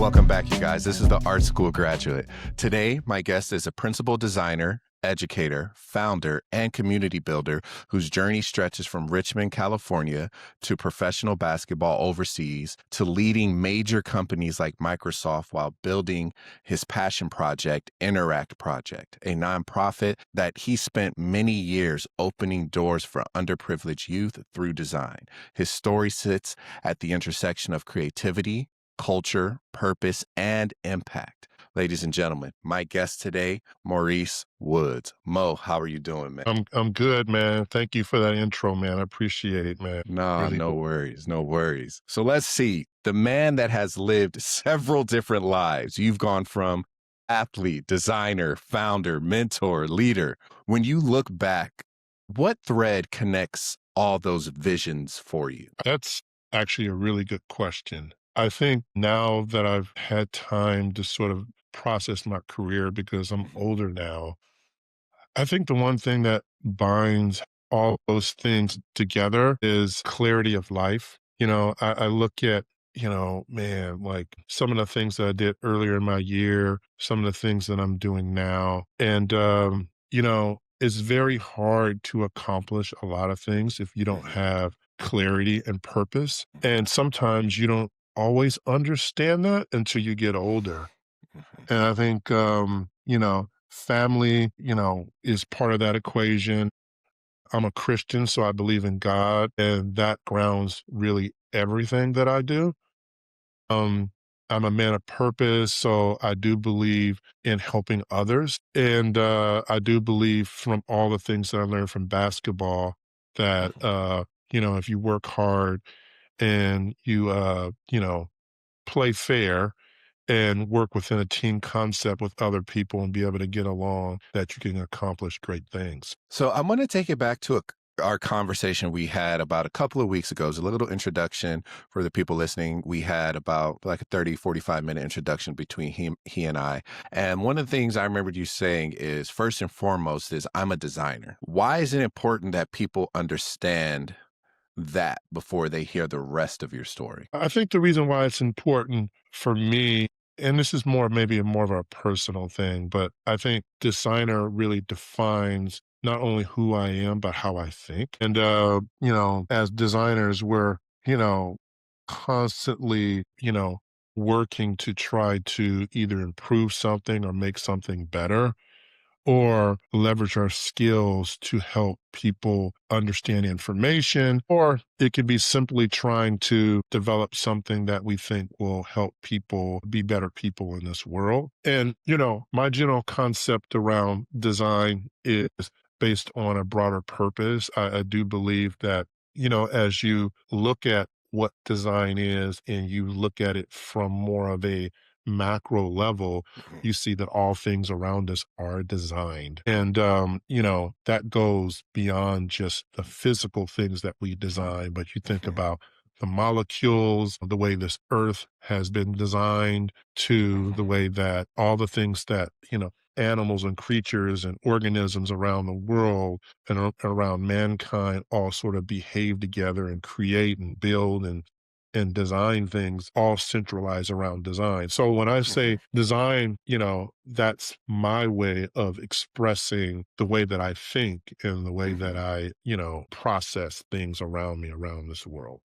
Welcome back, you guys. This is the Art School graduate. Today, my guest is a principal designer, educator, founder, and community builder whose journey stretches from Richmond, California to professional basketball overseas to leading major companies like Microsoft while building his passion project, Inneract Project, a nonprofit that he spent many years opening doors for underprivileged youth through design. His story sits at the intersection of creativity, culture, purpose, and impact. Ladies and gentlemen, my guest today, Maurice Woods. Mo, how are you doing, man? I'm good, man. Thank you for that intro, man. I appreciate it, man. Nah, Really no do. worries, no worries. So let's see. The man that has lived several different lives. You've gone from athlete, designer, founder, mentor, leader. When you look back, what thread connects all those visions for you? That's actually a really good question. I think now that I've had time to sort of process my career because I'm older now, I think the one thing that binds all those things together is clarity of life. I look at, man, like some of the things that I did earlier in my year, some of the things that I'm doing now. And, it's very hard to accomplish a lot of things if you don't Mhm, have clarity and purpose. mhm, And sometimes you don't always understand that until you get older. mhm, And I think, family, is part of that equation. I'm a Christian, so I believe in God, and that grounds really everything that I do. Um, I'm a man of purpose, so I do believe in helping others. And I do believe from all the things that I learned from basketball that, mhm. if you work hard and you, play fair, and work within a team concept with other people and be able to get along, that you can accomplish great things. So I'm going to take it back to our conversation we had about a couple of weeks ago. It was a little introduction for the people listening. We had about like a 30, 45-minute introduction between he and I. And one of the things I remembered you saying is first and foremost is I'm a designer. Why is it important that people understand that before they hear the rest of your story? I think the reason why it's important for me, and this is more of a personal thing, but I think designer really defines not only who I am, but how I think. And, as designers, we're, you know, constantly, working to try to either improve something or make something better, or leverage our skills to help people understand information, or it could be simply trying to develop something that we think will help people be better people in this world. And, my general concept around design is based on a broader purpose. I do believe that, as you look at what design is and you look at it from more of a macro level, Mhm, you see that all things around us are designed. And, that goes beyond just the physical things that we design, but you think mhm, about the molecules, the way this earth has been designed, to the mhm, way that all the things that, animals and creatures and organisms around the world and around mankind all sort of behave together and create and build and design things, all centralized around design. So when I mhm. say design, that's my way of expressing the way that I think and the way that Mhm. I, process things around me, around this world.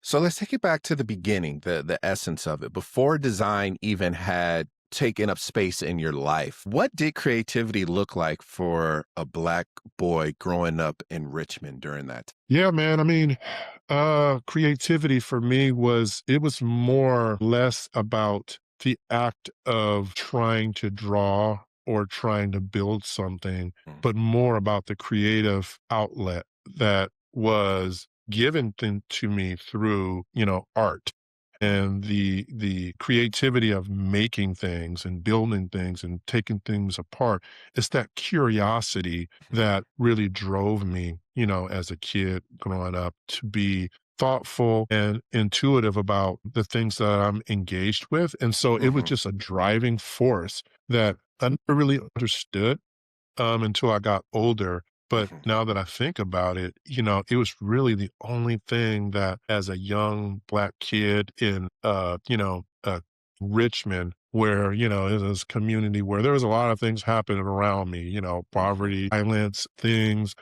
So let's take it back to the beginning, the essence of it. Before design even had taken up space in your life, what did creativity look like for a Black boy growing up in Richmond during that? Yeah, man. I mean, creativity for me it was more less about the act of trying to draw or trying to build something, Mm, but more about the creative outlet that was given to me through, art and the creativity of making things and building things and taking things apart. It's that curiosity mhm, that really drove me, as a kid growing up, to be thoughtful and intuitive about the things that I'm engaged with. And so it was mhm, just a driving force that I never really understood until I got older. But mhm, now that I think about it, it was really the only thing that as a young Black kid in, a Richmond, where, it was this community where there was a lot of things happening around me, Mhm. poverty, violence, things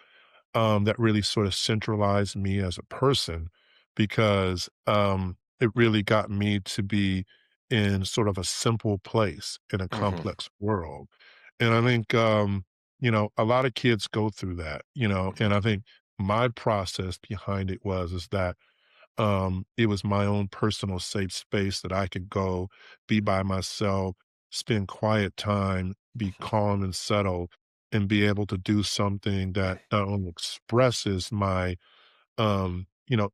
that really sort of centralized me as a person because it really got me to be in sort of a simple place in a Mhm. complex world. And I think, a lot of kids go through that, Mhm. and I think my process behind it is that it was my own personal safe space that I could go be by myself, spend quiet time, be Mhm. calm and settled, and be able to do something that not only expresses my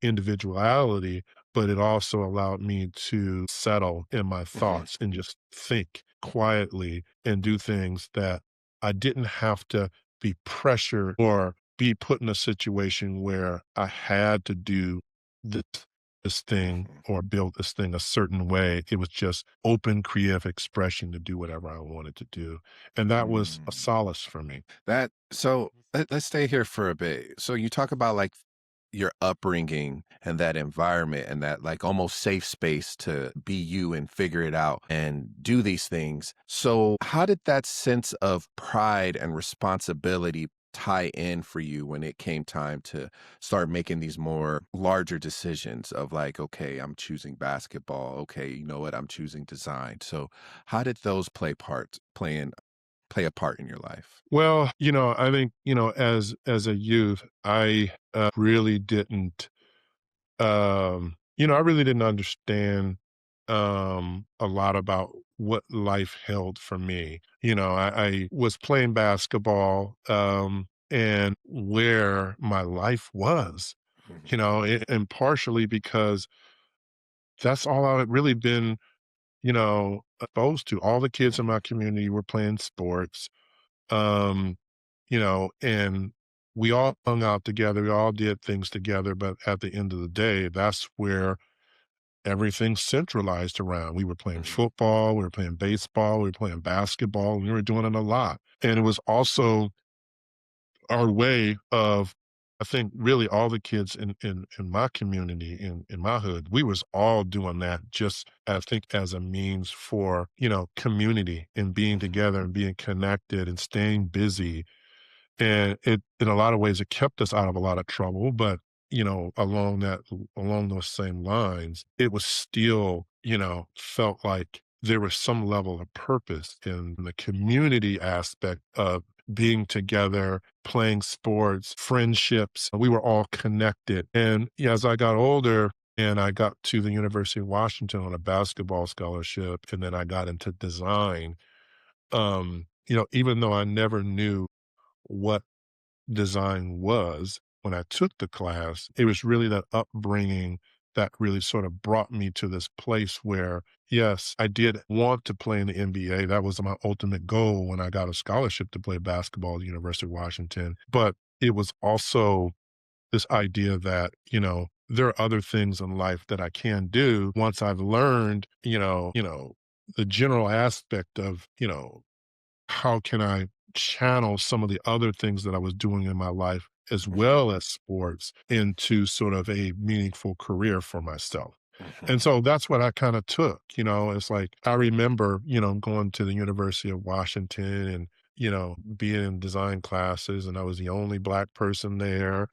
individuality, but it also allowed me to settle in my Mhm. thoughts and just think quietly and do things that I didn't have to be pressured or be put in a situation where I had to do this this thing Mhm. or build this thing a certain way. It was just open creative expression to do whatever I wanted to do. And that was a Mm. solace for me. Let's stay here for a bit. So you talk about like your upbringing and that environment and that like almost safe space to be you and figure it out and do these things. So how did that sense of pride and responsibility tie in for you when it came time to start making these more larger decisions of like, okay, I'm choosing basketball. Okay, you know what? I'm choosing design. So how did those play a part in your life? Well, I think, as a youth, I really didn't I really didn't understand a lot about what life held for me. I was playing basketball and where my life was, Mhm. and partially because that's all I've really been, exposed to. All the kids in my community were playing sports um, and we all hung out together. We all did things together. But at the end of the day, that's where everything centralized around. We were playing Mhm. football, we were playing baseball, we were playing basketball, we were doing it a lot. And it was also our way of, I think, really all the kids in my community, in my hood, we was all doing that just, I think, as a means for, community and being Mhm. together and being connected and staying busy and it in a lot of ways, it kept us out of a lot of trouble, but, along those same lines, it was still, felt like there was some level of purpose in the community aspect of being together, playing sports, friendships. We were all connected. And yeah, as I got older and I got to the University of Washington on a basketball scholarship, and then I got into design, even though I never knew what design was when I took the class, it was really that upbringing that really sort of brought me to this place where, yes, I did want to play in the NBA. That was my ultimate goal when I got a scholarship to play basketball at the University of Washington. But it was also this idea that, there are other things in life that I can do once I've learned, the general aspect of, how can I channel some of the other things that I was doing in my life as Mhm. well as sports into sort of a meaningful career for myself. And Mhm. so that's what I kind of took, it's like I remember, going to the University of Washington and being in design classes and I was the only black person there.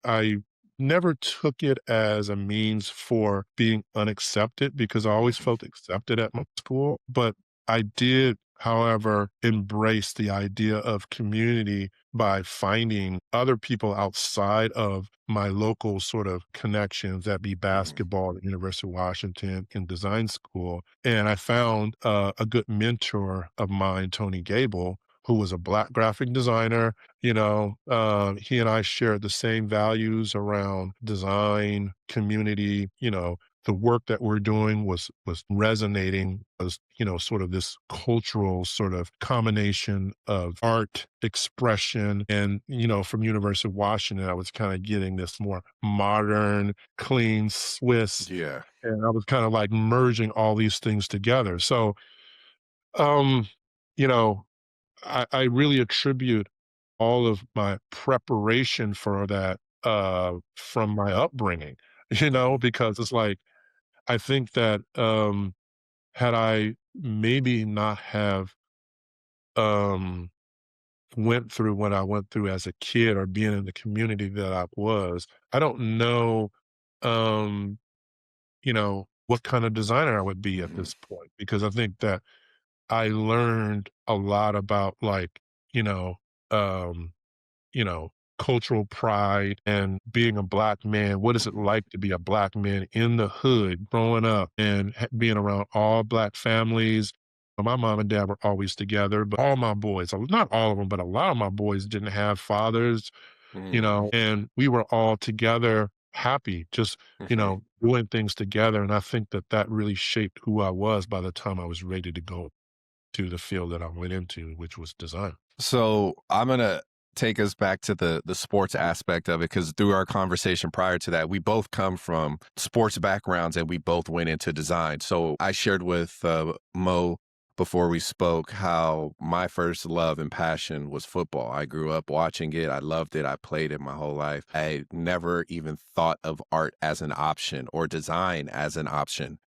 I never took it as a means for being unaccepted because I always Mhm. felt accepted at my school, but I did, however, embrace the idea of community by finding other people outside of my local sort of connections that be Mhm. basketball at the University of Washington in design school. And I found a good mentor of mine, Tony Gable, who was a black graphic designer. He and I shared the same values around design, community, the work that we're doing was resonating as sort of this cultural sort of combination of art expression and from University of Washington I was kind of getting this more modern clean Swiss Yeah. and I was kind of like merging all these things together. So um you know I really attribute all of my preparation for that from my upbringing Mhm. because it's like I think that had I maybe not have, um, went through what I went through as a kid or being in the community that I was, I don't know, um, what kind of designer I would be at Mhm. this point because I think that I learned a lot about like, you know, um, you know, cultural pride and being a black man. What is it Mhm. like to be a black man in the hood growing up and being around all black families? My mom and dad were always together, but all my boys, not all of them, but a lot of my boys didn't have fathers, Mhm. and we were all together happy, just, Mhm. doing things together. And I think that that really shaped who I was by the time I was ready to go to the field that I went into, which was design. So I'm gonna take us back to the sports aspect of it because through our conversation prior to that, we both come from sports backgrounds and we both went into design. So I shared with Mo before we spoke how my first love and passion was football. I grew up watching it. I loved it. I played it my whole life. I never even thought of art as an option or design as an option.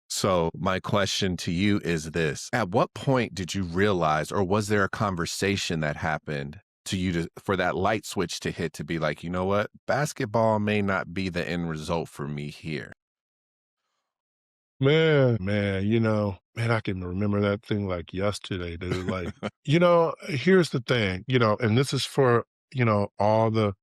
So, my question to you is this. At what point did you realize, or was there a conversation that happened to you for that light switch to hit to be like, you know what? Basketball may not be the end result for me here. Man, man, I can remember that thing like yesterday, dude. Like, here's the thing, and this is for, all the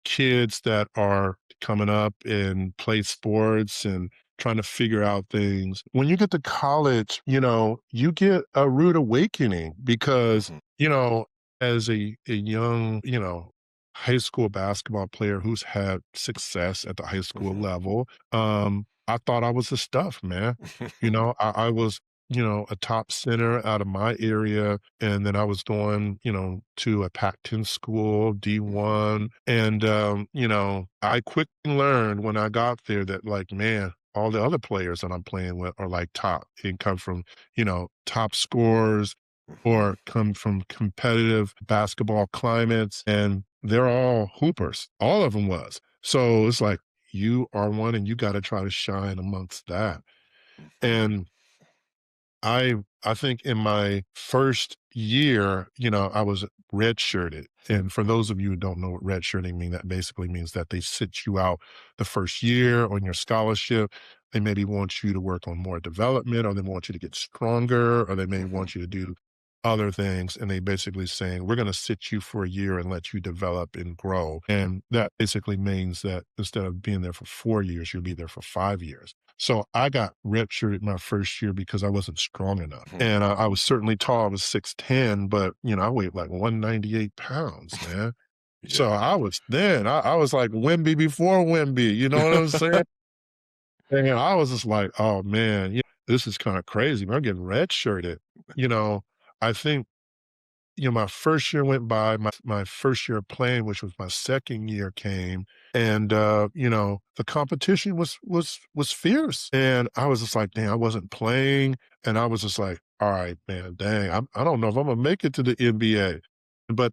kids that are coming up and play sports and trying to figure out things. When you get to college, you get a rude awakening because, Mhm. as a young, high school basketball player who's had success at the high school Mhm. level, I thought I was the stuff, man. I was, a top center out of my area. And then I was going, to a Pac-10 school, Mhm. D1. And, I quickly learned when I got there that like, man, all the other players that I'm playing with are like top and come from, top scorers Mhm. or come from competitive basketball climates. And they're all hoopers. All of them was. So it's like, you are one and you gotta try to shine amongst that. Mhm. And I think in my first year, I was redshirted. And for those of you who don't know what redshirting means, that basically means that they sit you out the first year on your scholarship. They maybe want you to work on more development, or they want you to get stronger, or they may Mhm. want you to do other things. And they basically saying, we're going to sit you for a year and let you develop and grow. And that basically means that instead of being there for 4 years, you'll be there for 5 years. So I got redshirted my first year because I wasn't strong enough. Mhm. And I was certainly tall. I was 6'10", but I weighed like 198 pounds, man. So Yeah. I was like Wimby before Wimby, you know what I'm saying? And I was just like, oh man, this is kind of crazy. Man, I'm getting redshirted. You know, I think my first year went by, my first year of playing, which was my second year, came, and the competition was fierce. And I was just like, dang, I wasn't playing. And I was just like, all right, man, dang, I don't know if I'm gonna make it to the NBA. But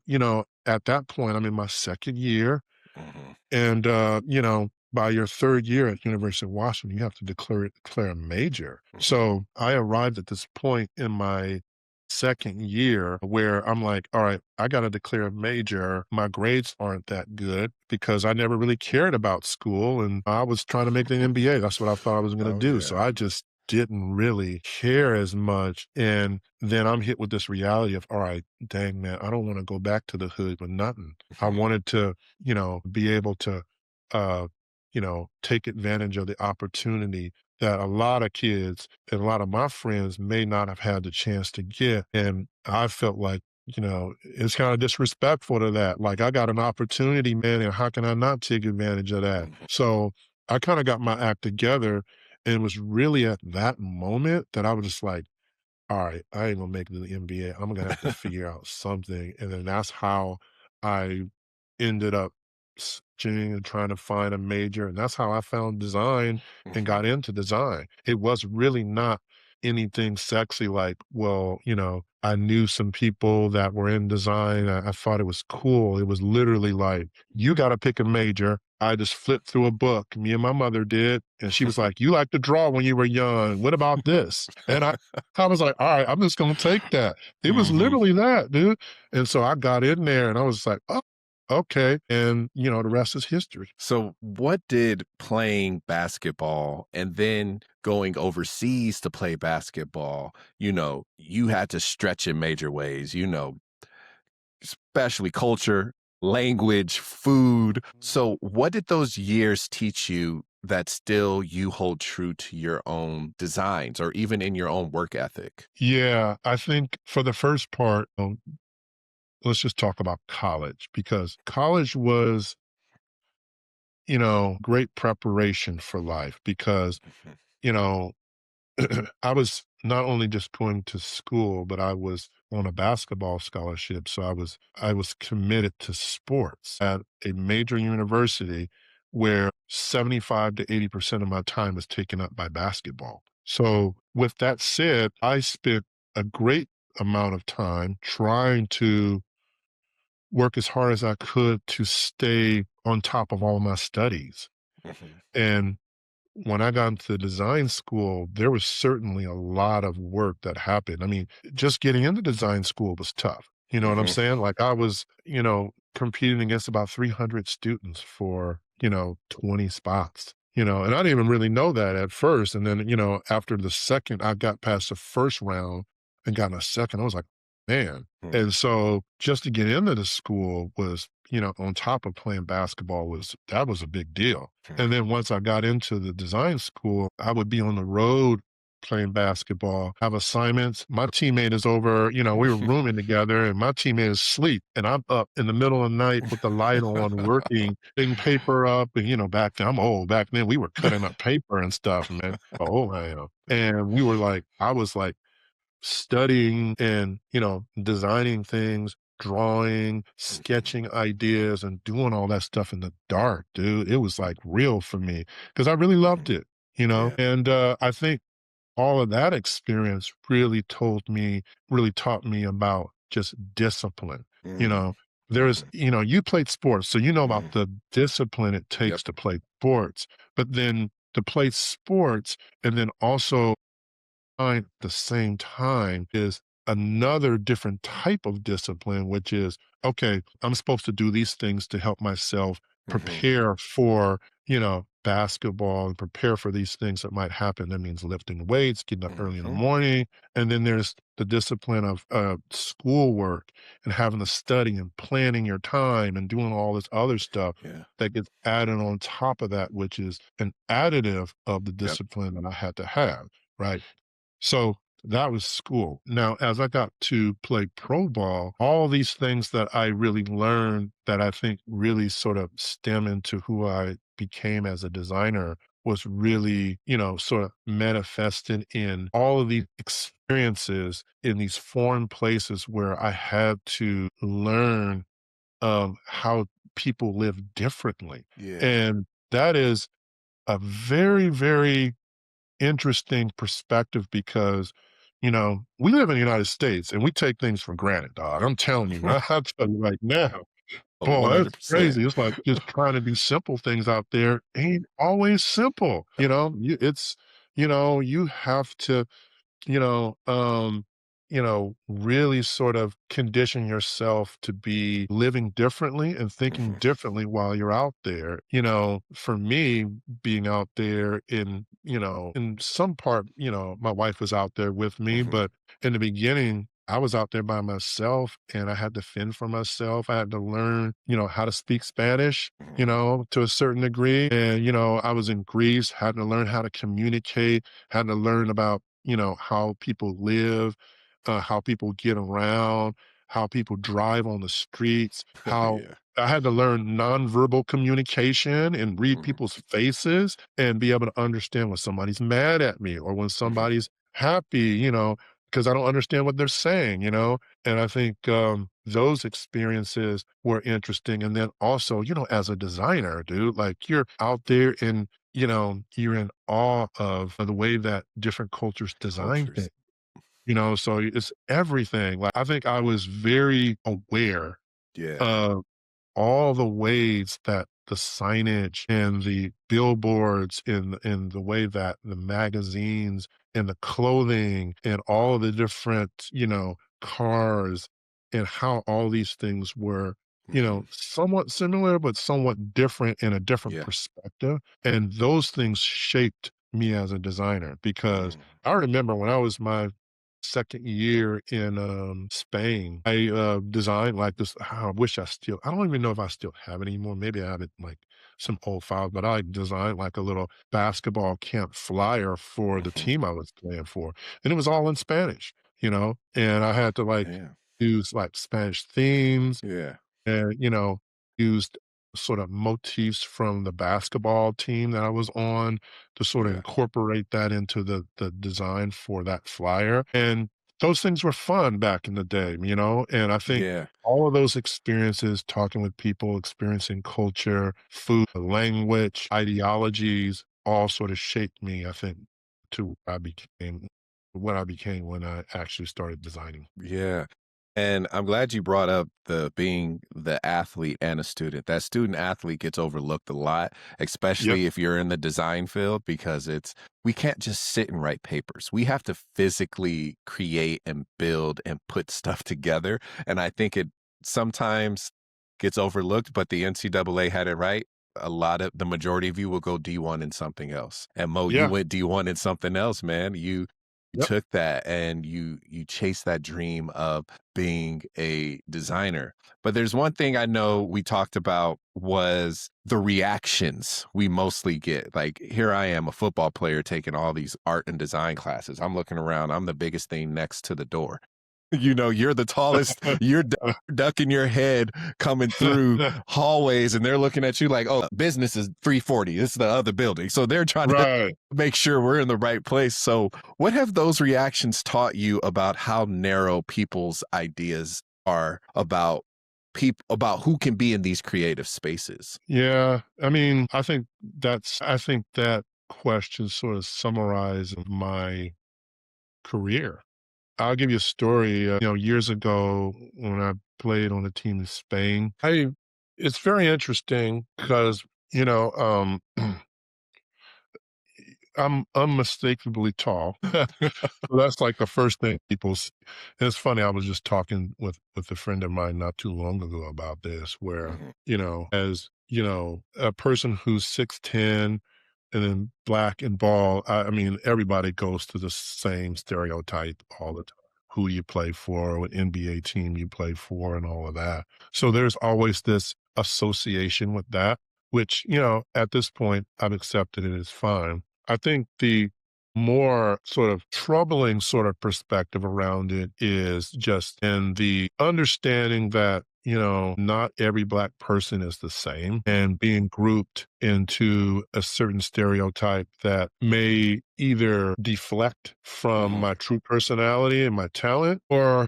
at that point, I'm in my second year. Mhm. And, by your third year at University of Washington, you have to declare a major. Mhm. So I arrived at this point in my second year where I'm like, all right, I got to declare a major. My grades aren't that good because I never really cared about school and I was trying to make the NBA. That's what I thought I was going to Oh do. So yeah. I just didn't really care as much. And then I'm hit with this reality of, all right, dang, man, I don't want to go back to the hood with nothing. I Mhm. wanted to be able to, uh, take advantage of the opportunity that a lot of kids and a lot of my friends may not have had the chance to get. And I felt like, it's kind of disrespectful to that. Like I got an opportunity, man, and how can I not take advantage of that? Mhm. So I kind of got my act together and it was really at that moment that I was just like, all right, I ain't gonna make it to the NBA. I'm gonna have to figure out something. And then that's how I ended up searching and trying to find a major. And that's how I found design and Mhm. got into design. It was really not anything sexy like, well, I knew some people that were in design. I thought it was cool. It was literally like, you got to pick a major. I just flipped through a book. Me and my mother did. And she was like, you like to draw when you were young. What about this? And I was like, all right, I'm just going to take that. It was Mhm. literally that, dude. And so I got in there and I was like, oh, okay. And, the rest is history. So, what did playing basketball and then going overseas to play basketball, you had to stretch in major ways, especially culture, language, food. So, what did those years teach you that still you hold true to your own designs or even in your own work ethic? Yeah, I think for the first part, let's just talk about college because college was, great preparation for life because, Mhm. you know, I was not only just going to school, but I was on a basketball scholarship. So I was committed to sports at a major university where 75 to 80% of my time was taken up by basketball. So with that said, I spent a great amount of time trying to work as hard as I could to stay on top of all my studies. Mhm. And when I got into design school, there was certainly a lot of work that happened. I mean, just getting into design school was tough. You know what I'm Mhm. saying? Like I was, competing against about 300 students for, 20 spots, and I didn't even really know that at first. And then, after the second, I got past the first round and got in a second, I was like, man. Mhm. And so just to get into the school was, on top of playing basketball that was a big deal. Mhm. And then once I got into the design school, I would be on the road playing basketball, have assignments. My teammate is over, we were rooming together and my teammate is asleep. And I'm up in the middle of the night with the light on, working, putting paper up. And, back then, I'm old. Back then, we were cutting up paper and stuff, man. How old I am. And I was like, studying and, designing things, drawing, Mhm. sketching ideas, and doing all that stuff in the dark, dude. It was like real for me because I really loved Mhm. it. Yeah. And I think all of that experience really taught me about just discipline. You Mm. know, there's, Mhm. you played sports, so you know about Mhm. the discipline it Yep. takes to play sports, but then to play sports and then also at the same time is another different type of discipline, which is, okay, I'm supposed to do these things to help myself Mhm. prepare for, basketball and prepare for these things that might happen. That means lifting weights, getting up early in the Mhm. morning. And then there's the discipline of schoolwork and having to study and planning your time and doing all this other stuff Yeah. that gets added on top of that, which is an additive of the Yep. discipline that I had to have. Right. So that was school. Now, as I got to play pro ball, all these things that I really learned that I think really sort of stem into who I became as a designer was really, sort of manifested in all of these experiences in these foreign places where I had to learn how people live differently. Yeah. And that is a very, very interesting perspective because, we live in the United States and we take things for granted, dog. I'm telling you, I'll tell you right now, Oh, boy, that's 100%. crazy. It's like just trying to do simple things out there ain't always simple. You have to you know, um, really sort of condition yourself to be living differently and thinking Mhm. differently while you're out there. For me, being out there in some part, my wife was out there with me, Mhm. but in the beginning, I was out there by myself and I had to fend for myself. I had to learn, how to speak Spanish, Mhm. to a certain degree. And, I was in Greece, had to learn how to communicate, had to learn about how people live, how people get around, how people drive on the streets, how Yeah. I had to learn nonverbal communication and read Mhm. people's faces and be able to understand when somebody's mad at me or when Mhm. somebody's happy, because I don't understand what they're saying. And I think those experiences were interesting. And then also, as a designer, dude, like you're out there and you're in awe of the way that different cultures design Cultures. things. So it's everything. Like, I think I was very aware Yeah. of all the ways that the signage and the billboards and the way that the magazines and the clothing and all of the different, cars and how all these things were, Mhm. somewhat similar, but somewhat different in a different Yeah. perspective. And those things shaped me as a designer because Mm. I remember when I was my second year in Spain, I designed like this. I wish I don't even know if I still have it anymore. Maybe I have it like some old files, but I designed like a little basketball camp flyer for the Mhm. team I was playing for. And it was all in Spanish, and I had to like Yeah. use like Spanish themes Yeah. and, used sort of motifs from the basketball team that I was on to sort of Yeah. incorporate that into the design for that flyer. And those things were fun back in the day, and I think Yeah. all of those experiences, talking with people, experiencing culture, food, language, ideologies, all sort of shaped me, I think, to what I became when I actually started designing. Yeah. And I'm glad you brought up the being the athlete and a student. That student athlete gets overlooked a lot, Yep. especially if you're in the design field, because we can't just sit and write papers. We have to physically create and build and put stuff together. And I think it sometimes gets overlooked, but the NCAA had it right. The majority of you will go D1 in something else. And Mo, you Yeah. went D1 in something else, man. You Yep. took that and you chased that dream of being a designer. But there's one thing I know we talked about was the reactions we mostly get. Like, here I am, a football player taking all these art and design classes. I'm looking around, I'm the biggest thing next to the door. You're the tallest, you're ducking your head coming through hallways, and they're looking at you like, oh, business is 340. This is the other building. So they're trying to Right. make sure we're in the right place. So, what have those reactions taught you about how narrow people's ideas are about about who can be in these creative spaces? Yeah, I mean, I think that question sort of summarizes my career. I'll give you a story. Years ago when I played on a team in Spain, I it's very interesting because I'm unmistakably tall. So that's like the first thing and it's funny, I was just talking with a friend of mine not too long ago about this, where, Mhm. as, a person who's 6'10" and then black and bald, I mean, everybody goes to the same stereotype all the time. Who you play for, what NBA team you play for, and all of that. So there's always this association with that, which, at this point, I've accepted it as fine. I think the more sort of troubling sort of perspective around it is just in the understanding that, not every black person is the same and being grouped into a certain stereotype that may either deflect from Mhm. my true personality and my talent or,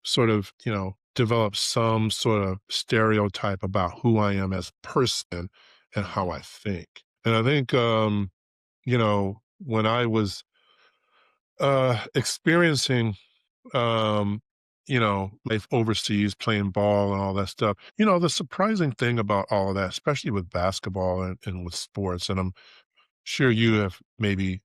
sort of, develop some sort of stereotype about who I am as a person and how I Mhm. think. And I think, when I was experiencing life overseas, playing ball and all that stuff. The surprising thing about all of that, especially with basketball and with sports, and I'm sure you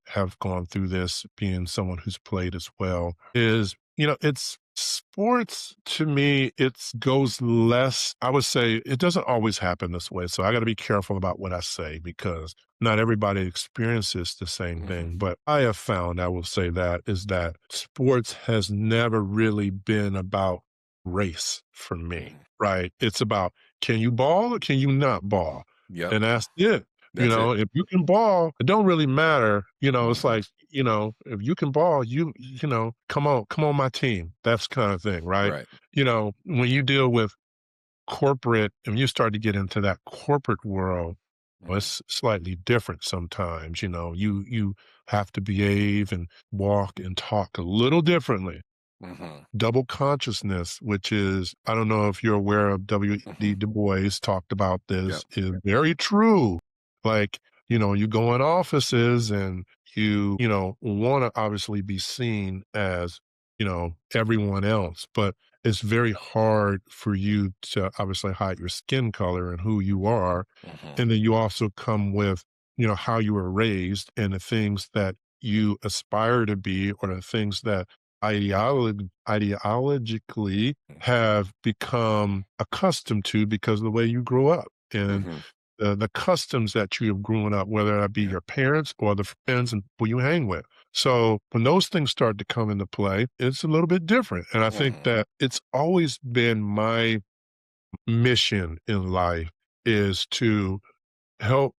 have gone through this being someone who's played as well, is, it's sports to me, it's goes less, I would say it doesn't always happen this way. So I got to be careful about what I say because not everybody experiences the same Mhm. thing. But I have found, I will say that, is that sports has never really been about race for me, Mhm. right? It's about, can you ball or can you not ball? Yep. And that's it. That's it. If you can ball, it don't really matter. It's Mhm. like, if you can ball, come on my team. That's kind of thing, right? Right. When you deal with corporate and you start to get into that corporate world, well, Mhm. it's slightly different sometimes. You have to behave and walk and talk a little differently. Mhm. Double consciousness, which is, I don't know if you're aware of Mhm. W.D. Du Bois talked about Yep. this, is very true. Like, you go in offices and you want to obviously be seen as everyone else. But it's very hard for you to obviously hide your skin color and who you are. Mhm. And then you also come with, how you were raised and the things that you aspire to be or the things that ideologically have become accustomed to because of the way you grew up. And Mhm. the customs that you have grown up, whether that be Yeah. your parents or the friends and who you hang with. So when those things start to come into play, it's a little bit different. And I think Mhm. that it's always been my mission in life is to help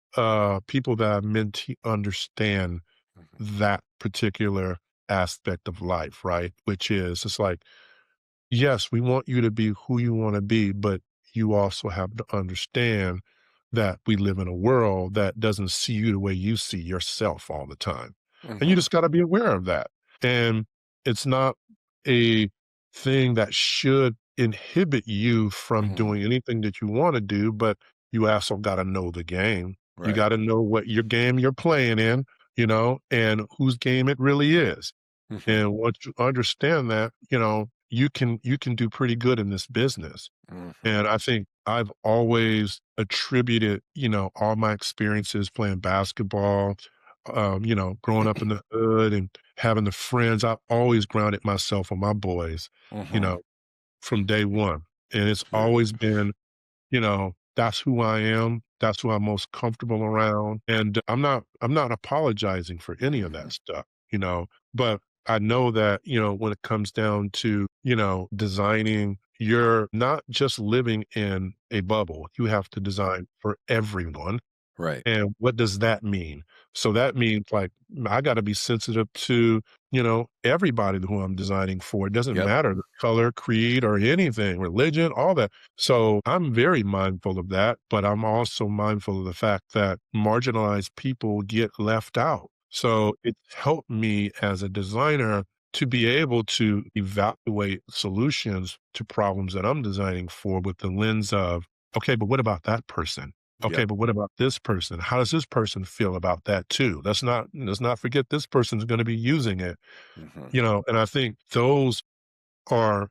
people that I mentee understand Mhm. that particular aspect of life, right? Which is it's like, yes, we want you to be who you want to be, but you also have to understand that we live in a world that doesn't see you the way you see yourself all the time. And you Mhm. just got to be aware of that. And it's not a thing that should inhibit you from Mhm. doing anything that you want to do, but you also got to know the game. You Right. got to know what your game you're playing in, and whose game it really is. Mhm. And once you understand that, you can do pretty good in this business. Mhm. And I think I've always attributed, all my experiences playing basketball, growing up in the hood and having the friends. I've always grounded myself on my boys, you Mhm. know, from day one. And it's Good. always been, that's who I am. That's who I'm most comfortable around. And I'm not apologizing for any of that Mhm. stuff, but I know that, when it comes down to, designing, you're not just living in a bubble. You have to design for everyone. Right. And what does that mean? So that means like I got to be sensitive to, everybody who I'm designing for. It doesn't Yep. matter the color, creed, or anything, religion, all that. So I'm very mindful of that, but I'm also mindful of the fact that marginalized people get left out. So it's helped me as a designer to be able to evaluate solutions to problems that I'm designing for with the lens of, okay, but what about that person? Okay, Yep. but what about this person? How does this person feel about that too? Let's not forget this person's going to be using it, Mhm. and I think those are,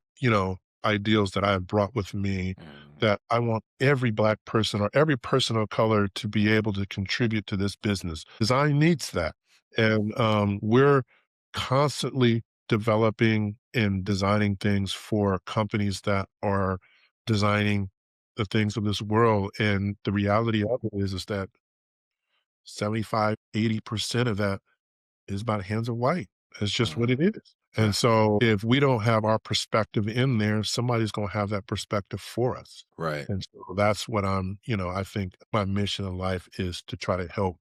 ideals that I've brought with me Mhm. that I want every Black person or every person of color to be able to contribute to this business. Design needs that. And we're constantly developing and designing things for companies that are designing the things of this world. And the reality of it is that 75, 80% of that is by the hands of white. It's just what Mhm. it is. Yeah. And so if we don't have our perspective in there, somebody's going to have that perspective for us. Right. And so that's what I think my mission in life is to try to help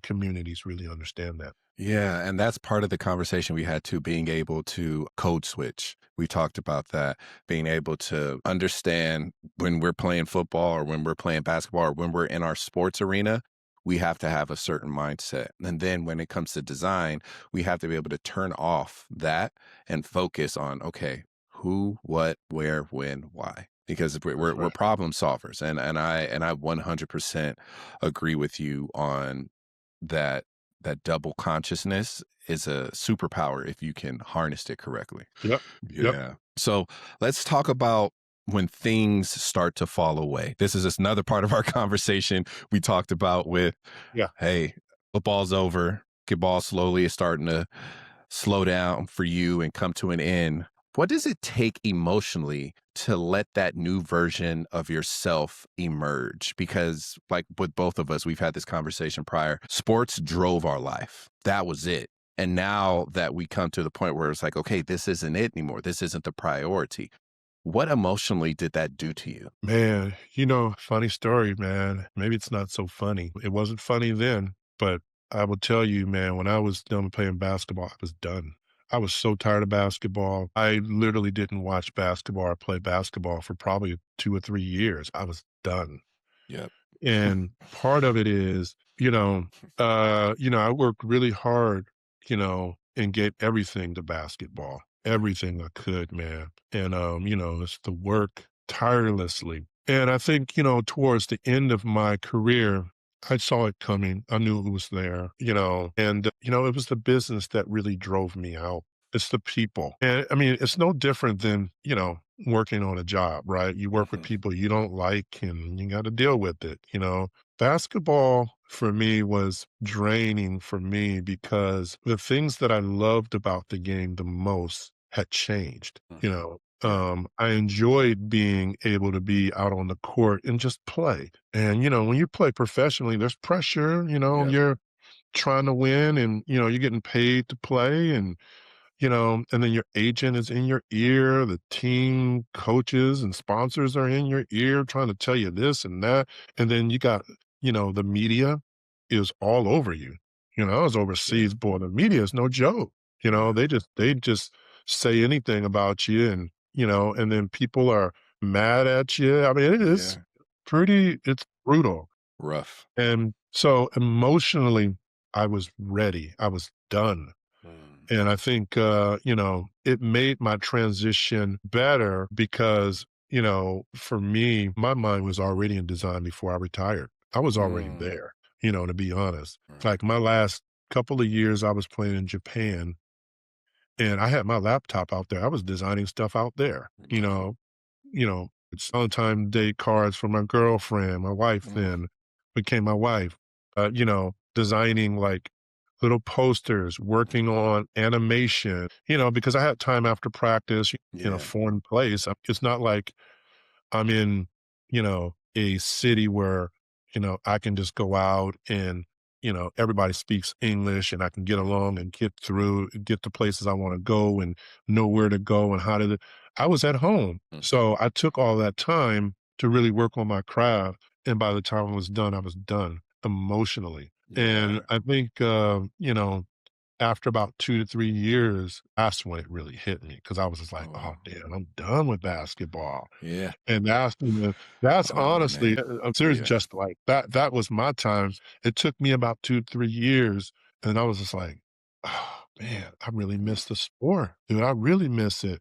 communities really understand that. Yeah, and that's part of the conversation we had too, being able to code switch. We talked about that, being able to understand when we're playing football or when we're playing basketball or when we're in our sports arena, we have to have a certain mindset. And then when it comes to design, we have to be able to turn off that and focus on, okay, who, what, where, when, why. Because we're, That's we're we're right. problem solvers, and I 100% agree with you on that that double consciousness is a superpower if you can harness it correctly. Yep. Yep. Yeah. So let's talk about when things start to fall away. This is just another part of our conversation we talked about with, Yeah. hey, football's over, ball slowly is starting to slow down for you and come to an end. What does it take emotionally to let that new version of yourself emerge? Because, like with both of us, we've had this conversation prior. Sports drove our life. That was it. And now that we come to the point where it's like, okay, this isn't it anymore. This isn't the priority. What emotionally did that do to you? Man, funny story, man. Maybe it's not so funny. It wasn't funny then, but I will tell you, man, when I was done playing basketball, I was done. I was so tired of basketball. I literally didn't watch basketball or play basketball for probably 2 or 3 years. I was done. Yep. And part of it is, I worked really hard, and gave everything to basketball, Yeah. everything I could, man. And, it's the work tirelessly. And I think, towards the end of my career, I saw it coming. I knew it was there, and, it was the business that really drove me out. It's the people. And I mean, it's no different than, working on a job, right? You work with Mhm. people you don't like and you got to deal with it. Basketball for me was draining for me because the things that I loved about the game the most had changed. Mhm. Yeah. I enjoyed being able to be out on the court and just play. And, when you play professionally, there's pressure, Yep. you're trying to win and, you're getting paid to play and then your agent is in your ear, the team coaches and sponsors are in your ear trying to tell you this and that. And then you got, the media is all over you. I was Yeah. overseas, boy, the media is no joke. Yeah. They just say anything about you and then people are mad at you. I mean, Yeah. it's brutal. Rough. And so emotionally, I was ready. I was done. Mm. And I think, it made my transition better because, for me, my mind was already in design before I retired. I was already Mm. there, to be honest. Right. Like my last couple of years, I was playing in Japan and I had my laptop out there. I was designing stuff out there, Right. it's Valentine's Day cards for my girlfriend, my wife Mm. then became my wife, designing like little posters, working on animation, because I had time after practice in a Yeah. foreign place. It's not like I'm in, a city where, I can just go out and, everybody speaks English and I can get along and get to places I want to go and know where to go and how to. I was at home. Mhm. So I took all that time to really work on my craft. And by the time I was done emotionally. And Yeah. I think, after about 2 to 3 years, that's when it really hit me because I was just like, Oh, "Oh, wow. damn, I'm done with basketball." Yeah. And that's Oh, honestly, man. I'm serious, Yeah. just like that was my time. It took me about 2, 3 years, and I was just like, "Oh, man, I really Mhm. miss the sport, dude, I really miss it."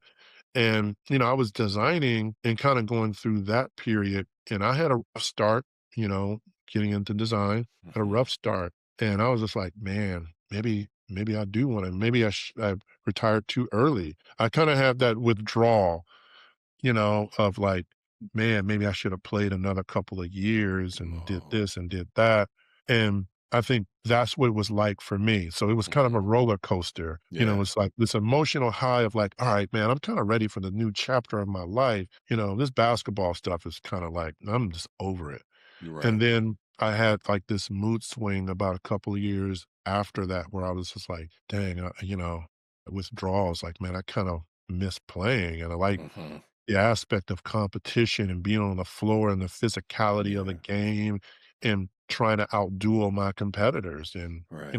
And, I was designing and kinda going through that period, and I had a rough start, getting into design, had a Mhm. rough start, and I was just like, "Man, maybe I do wanna maybe I retired too early." I kinda had that withdrawal, of like, man, maybe I should have played another couple of years and did Oh. this and did that. And I think that's what it was like for me. So it was kind of a Mhm. roller coaster. Yeah. It's like this emotional high of like, all right, man, I'm kind of ready for the new chapter of my life. This basketball stuff is kind of like, I'm just over it. You're right. And then I had like this mood swing about a couple of years after that where I was just like, dang, withdrawals, like, man, I kind of miss playing and I like Mhm. the aspect of competition and being on the floor and the physicality of the Yeah. game and trying to outduel my competitors. And, Right.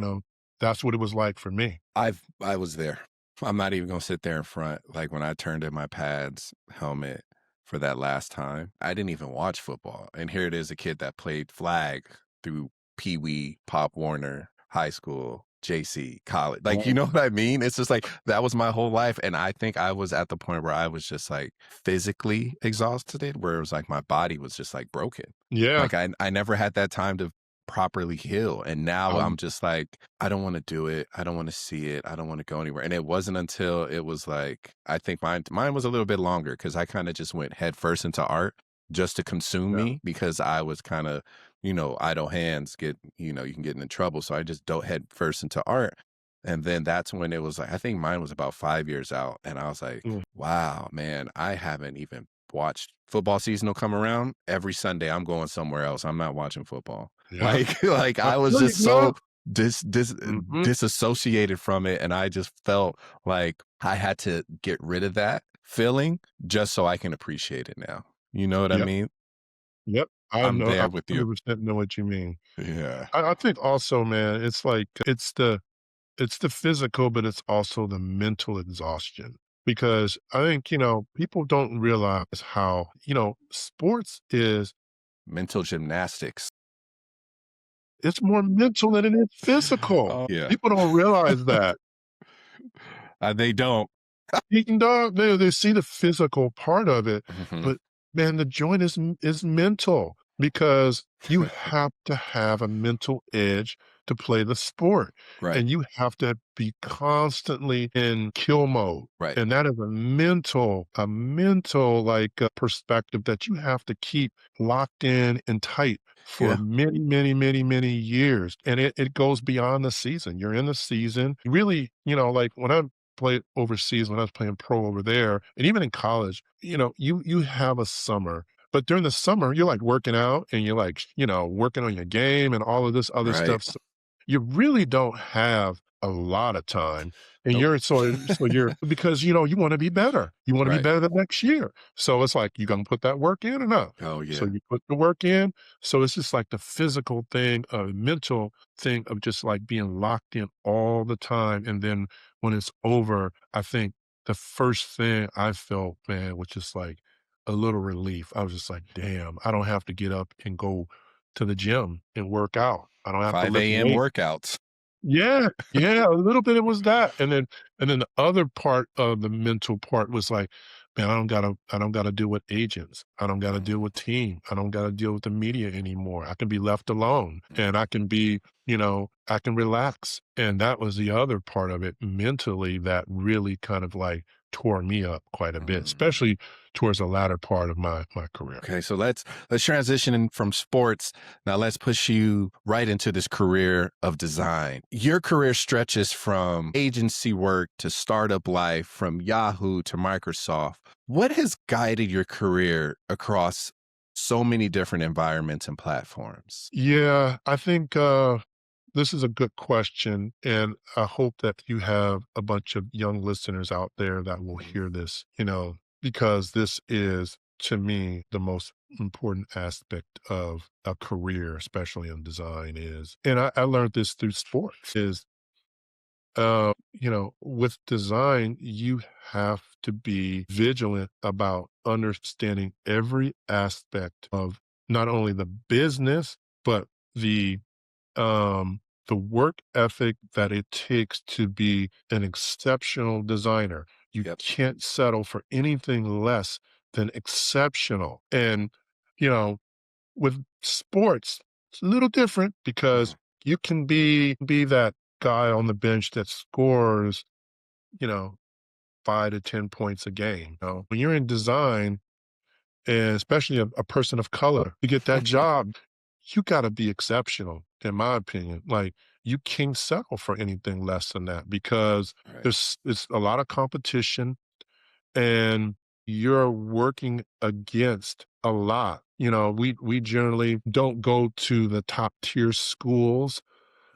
that's what it was like for me. I was there. I'm not even gonna sit there in front. Like when I turned in my pads helmet for that last time, I didn't even watch football. And here it is, a kid that played flag through Pee Wee, Pop Warner, high school, JC, college. Like, you Right. know what I mean? It's just like that was my whole life. And I think I was at the point where I was just like physically exhausted, where it was like my body was just like broken. Yeah. Like I never had that time to properly heal. And now Um, I'm just like, I don't want to do it. I don't want to see it. I don't want to go anywhere. And it wasn't until it was like, I think mine was a little bit longer because I kind of just went head first into art just to consume yeah. me because I was kind of, idle hands get, you can get into trouble. So I just dove head first into art. And then that's when it was like, I think mine was about 5 years out. And I was like, Mm, wow, man, I haven't even watched football season will come around. Every Sunday I'm going somewhere else. I'm not watching football. yeah. Like I I was feel you, just man. so Mhm. disassociated from it, and I just felt like I had to get rid of that feeling just so I can appreciate it now. You know what I Yep. mean? Yep. I I'm know. I there with you. 100% know what you mean. Yeah. I think also, man, it's like, it's the physical, but it's also the mental exhaustion because I think, people don't realize how, sports Mental gymnastics. it's more mental than it is physical. Oh, yeah. People don't realize that. They don't. Eating dog, they see the physical part of it, Mhm. but man, the joint is mental because you have to have a mental edge to play the sport. Right. And you have to be constantly in kill mode. Right. And that is a mental like perspective that you have to keep locked in and tight for Yeah. many, many, many, many years. And it goes beyond the season. You're in the season. Really, like when I played overseas, when I was playing pro over there, and even in college, you have a summer. But during the summer, you're like working out and you're like, working on your game and all of this other Right. stuff. So you really don't have a lot of time. And Nope. you're because you want to be better. You want to be Right. better the next year. So it's like you gonna put that work in or not. Oh, So yeah. you put the work in. So it's just like the physical thing, mental thing of just like being locked in all the time. And then when it's over, I think the first thing I felt, man, was just like a little relief. I was just like, damn, I don't have to get up and go to the gym and work out. I don't have to 5 lift AM weights. workouts. Yeah, yeah, a little bit it was that, and then the other part of the mental part was like, "Man, I don't gotta deal with agents. I don't gotta deal Mhm. with team. I don't gotta deal with the media anymore. I can be left alone, and I can be I can relax." And that was the other part of it mentally that really kind of, like, tore me up quite a bit, Mhm. especially towards the latter part of my career. Okay, so let's transition from sports. Now let's push you right into this career of design. Your career stretches from agency work to startup life, from Yahoo to Microsoft. What has guided your career across so many different environments and platforms? Yeah, I think, this is a good question, and I hope that you have a bunch of young listeners out there that will Mhm. hear this, because this is, to me, the most important aspect of a career, especially in design is, and I learned this through sports, is, with design, you have to be vigilant about understanding every aspect of not only the business, but the the work ethic that it takes to be an exceptional designer. You Yep. can't settle for anything less than exceptional. And, you know, with sports, it's a little different because Mhm. you can be that guy on the bench that scores, you know, 5 to 10 points a game. When you're in design, and especially a person of color, to get that job, you gotta be exceptional, in my opinion. Like, you can't settle for anything less than that because Right. it's a lot of competition and you're working against a lot. We generally don't go to the top tier schools.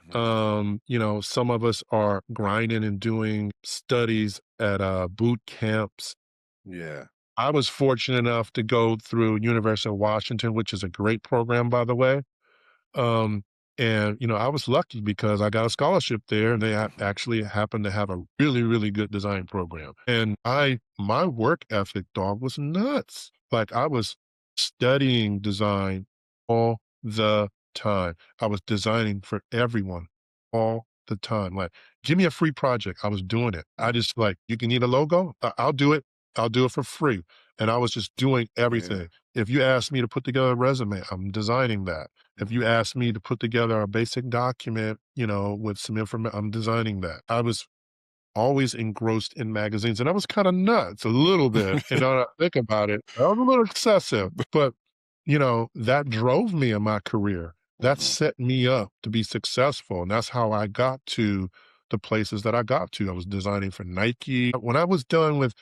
Mhm. Some of us are grinding and doing studies at boot camps. Yeah. I was fortunate enough to go through University of Washington, which is a great program, by the way. Um, and I was lucky because I got a scholarship there, and they Mhm. actually happened to have a really, really good design program. And my work ethic, dog, was nuts. Like I was studying design all the time. I was designing for everyone all the time. Like, give me a free project. I was doing it. I just like, you can need a logo. I'll do it. I'll do it for free. And I was just doing Yeah. everything. If you ask me to put together a resume, I'm designing that. If Mhm. you ask me to put together a basic document, with some information, I'm designing that. I was always engrossed in magazines, and I was kinda nuts a little bit, and now that I think about it, I was a little excessive, but, that drove me in my career. That Mhm. set me up to be successful, and that's how I got to the places that I got to. I was designing for Nike. When I was done with,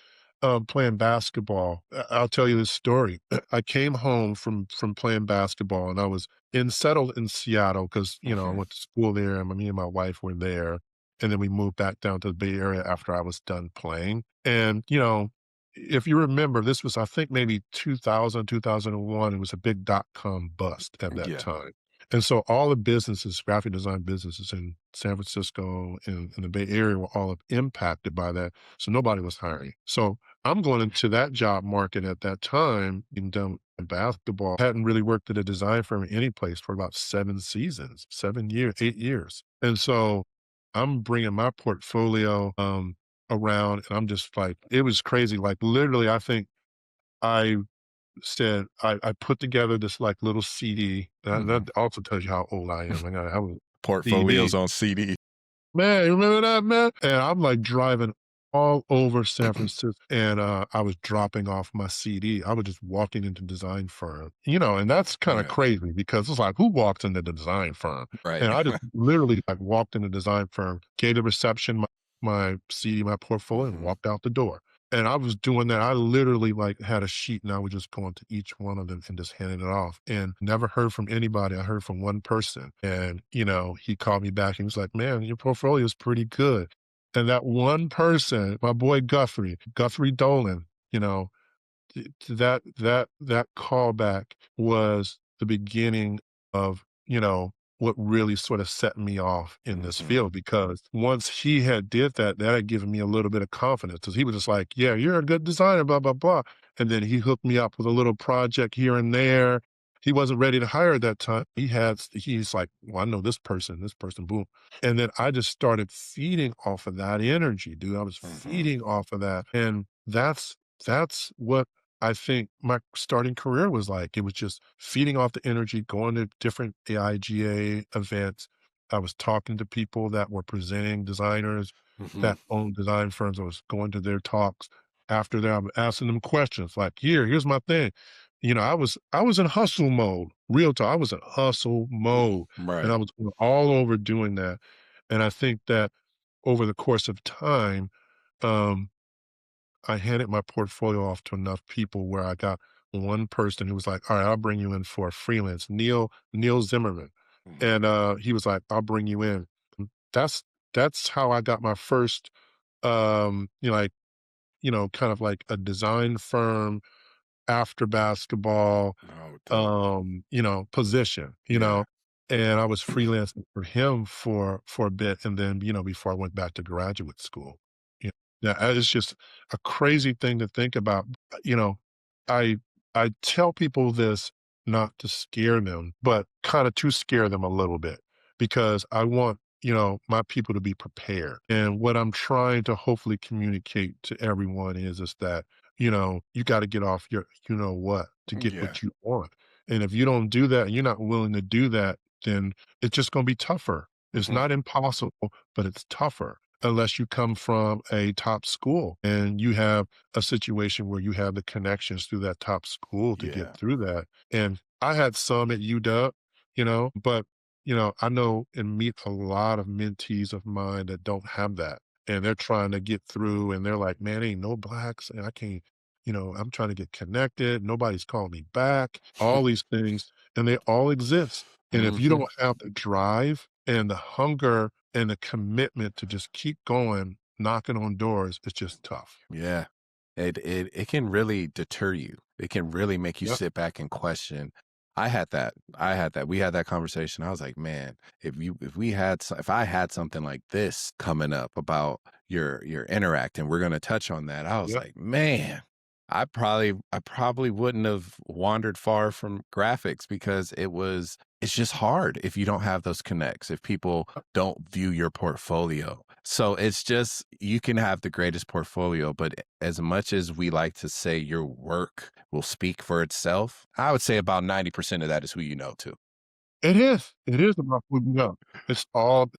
playing basketball, I'll tell you this story. I came home from playing basketball, and I was settled in Seattle because I Mhm. went to school there, and me and my wife were there. And then we moved back down to the Bay Area after I was done playing. And, if you remember, this was, I think, maybe 2000, 2001. It was a big dot-com bust at that Yeah. time. And so all the businesses, graphic design businesses in San Francisco and the Bay Area were all impacted by that. So nobody was hiring. So I'm going into that job market at that time, being done with basketball. Hadn't really worked at a design firm any place for about 7 seasons, 7 years, 8 years. And so I'm bringing my portfolio around, and I'm just like, it was crazy. Like literally, I think I I put together this like little CD. That Mhm. also tells you how old I am. Portfolios CD. on CD. Man, you remember that, man? And I'm like driving all over San Francisco and I was dropping off my CD. I was just walking into design firm, and that's kind of Yeah. crazy because it's like, who walks into the design firm? Right. And I just literally like walked in the design firm, gave the reception my CD, my portfolio, and Mhm. walked out the door. And I was doing that. I literally like had a sheet and I was just going to each one of them and just handing it off and never heard from anybody. I heard from one person and, he called me back and he was like, man, your portfolio is pretty good. And that one person, my boy Guthrie Dolan, you know, that callback was the beginning of, what really sort of set me off in this Mhm. field because once he had did that, that had given me a little bit of confidence because he was just like, yeah, you're a good designer, blah, blah, blah. And then he hooked me up with a little project here and there. He wasn't ready to hire at that time. He's like, well, I know this person, boom. And then I just started feeding off of that energy, dude. I was Mhm. feeding off of that. And that's what I think my starting career was like. It was just feeding off the energy, going to different AIGA events. I was talking to people that were presenting designers Mhm. that owned design firms. I was going to their talks. After that, I'm asking them questions like, here's my thing. I was in hustle mode, real talk. I was in hustle mode and Right. I was all over doing that. And I think that over the course of time, um, I handed my portfolio off to enough people where I got one person who was like, "All right, I'll bring you in for a freelance." Neil Zimmerman, Mhm. and he was like, "I'll bring you in." That's that's how I got my first, like kind of like a design firm after basketball Oh, dope. position, Yeah. and I was freelancing for him for a bit, and then, before I went back to graduate school. Yeah, yeah, it's just a crazy thing to think about. You know, I I tell people this not to scare them, but kind of to scare them a little bit because I want, my people to be prepared. And what I'm trying to hopefully communicate to everyone is that you got to get off your what to get Yeah. what you want. And if you don't do that, and you're not willing to do that, then it's just going to be tougher. It's Mhm. not impossible, but it's tougher unless you come from a top school and you have a situation where you have the connections through that top school to get Yeah. through that. And I had some at UW, but I know and meet a lot of mentees of mine that don't have that. And they're trying to get through and they're like, man, ain't no blacks and I can't I'm trying to get connected. Nobody's calling me back, all these things, and they all exist. And if you Mhm. don't have the drive and the hunger and the commitment to just keep going, knocking on doors, it's just tough. Yeah. It can really deter you. It can really make you Yep. sit back and question. I had that. I had that. We had that conversation. I was like, man, if I had something like this coming up about your interact, and we're gonna touch on that, I was Yep. like, man, I probably wouldn't have wandered far from graphics because it's just hard if you don't have those connects, if people don't view your portfolio. So it's just you can have the greatest portfolio, but as much as we like to say your work will speak for itself, I would say about 90% of that is who you know too. It is. It is about who you know. It's all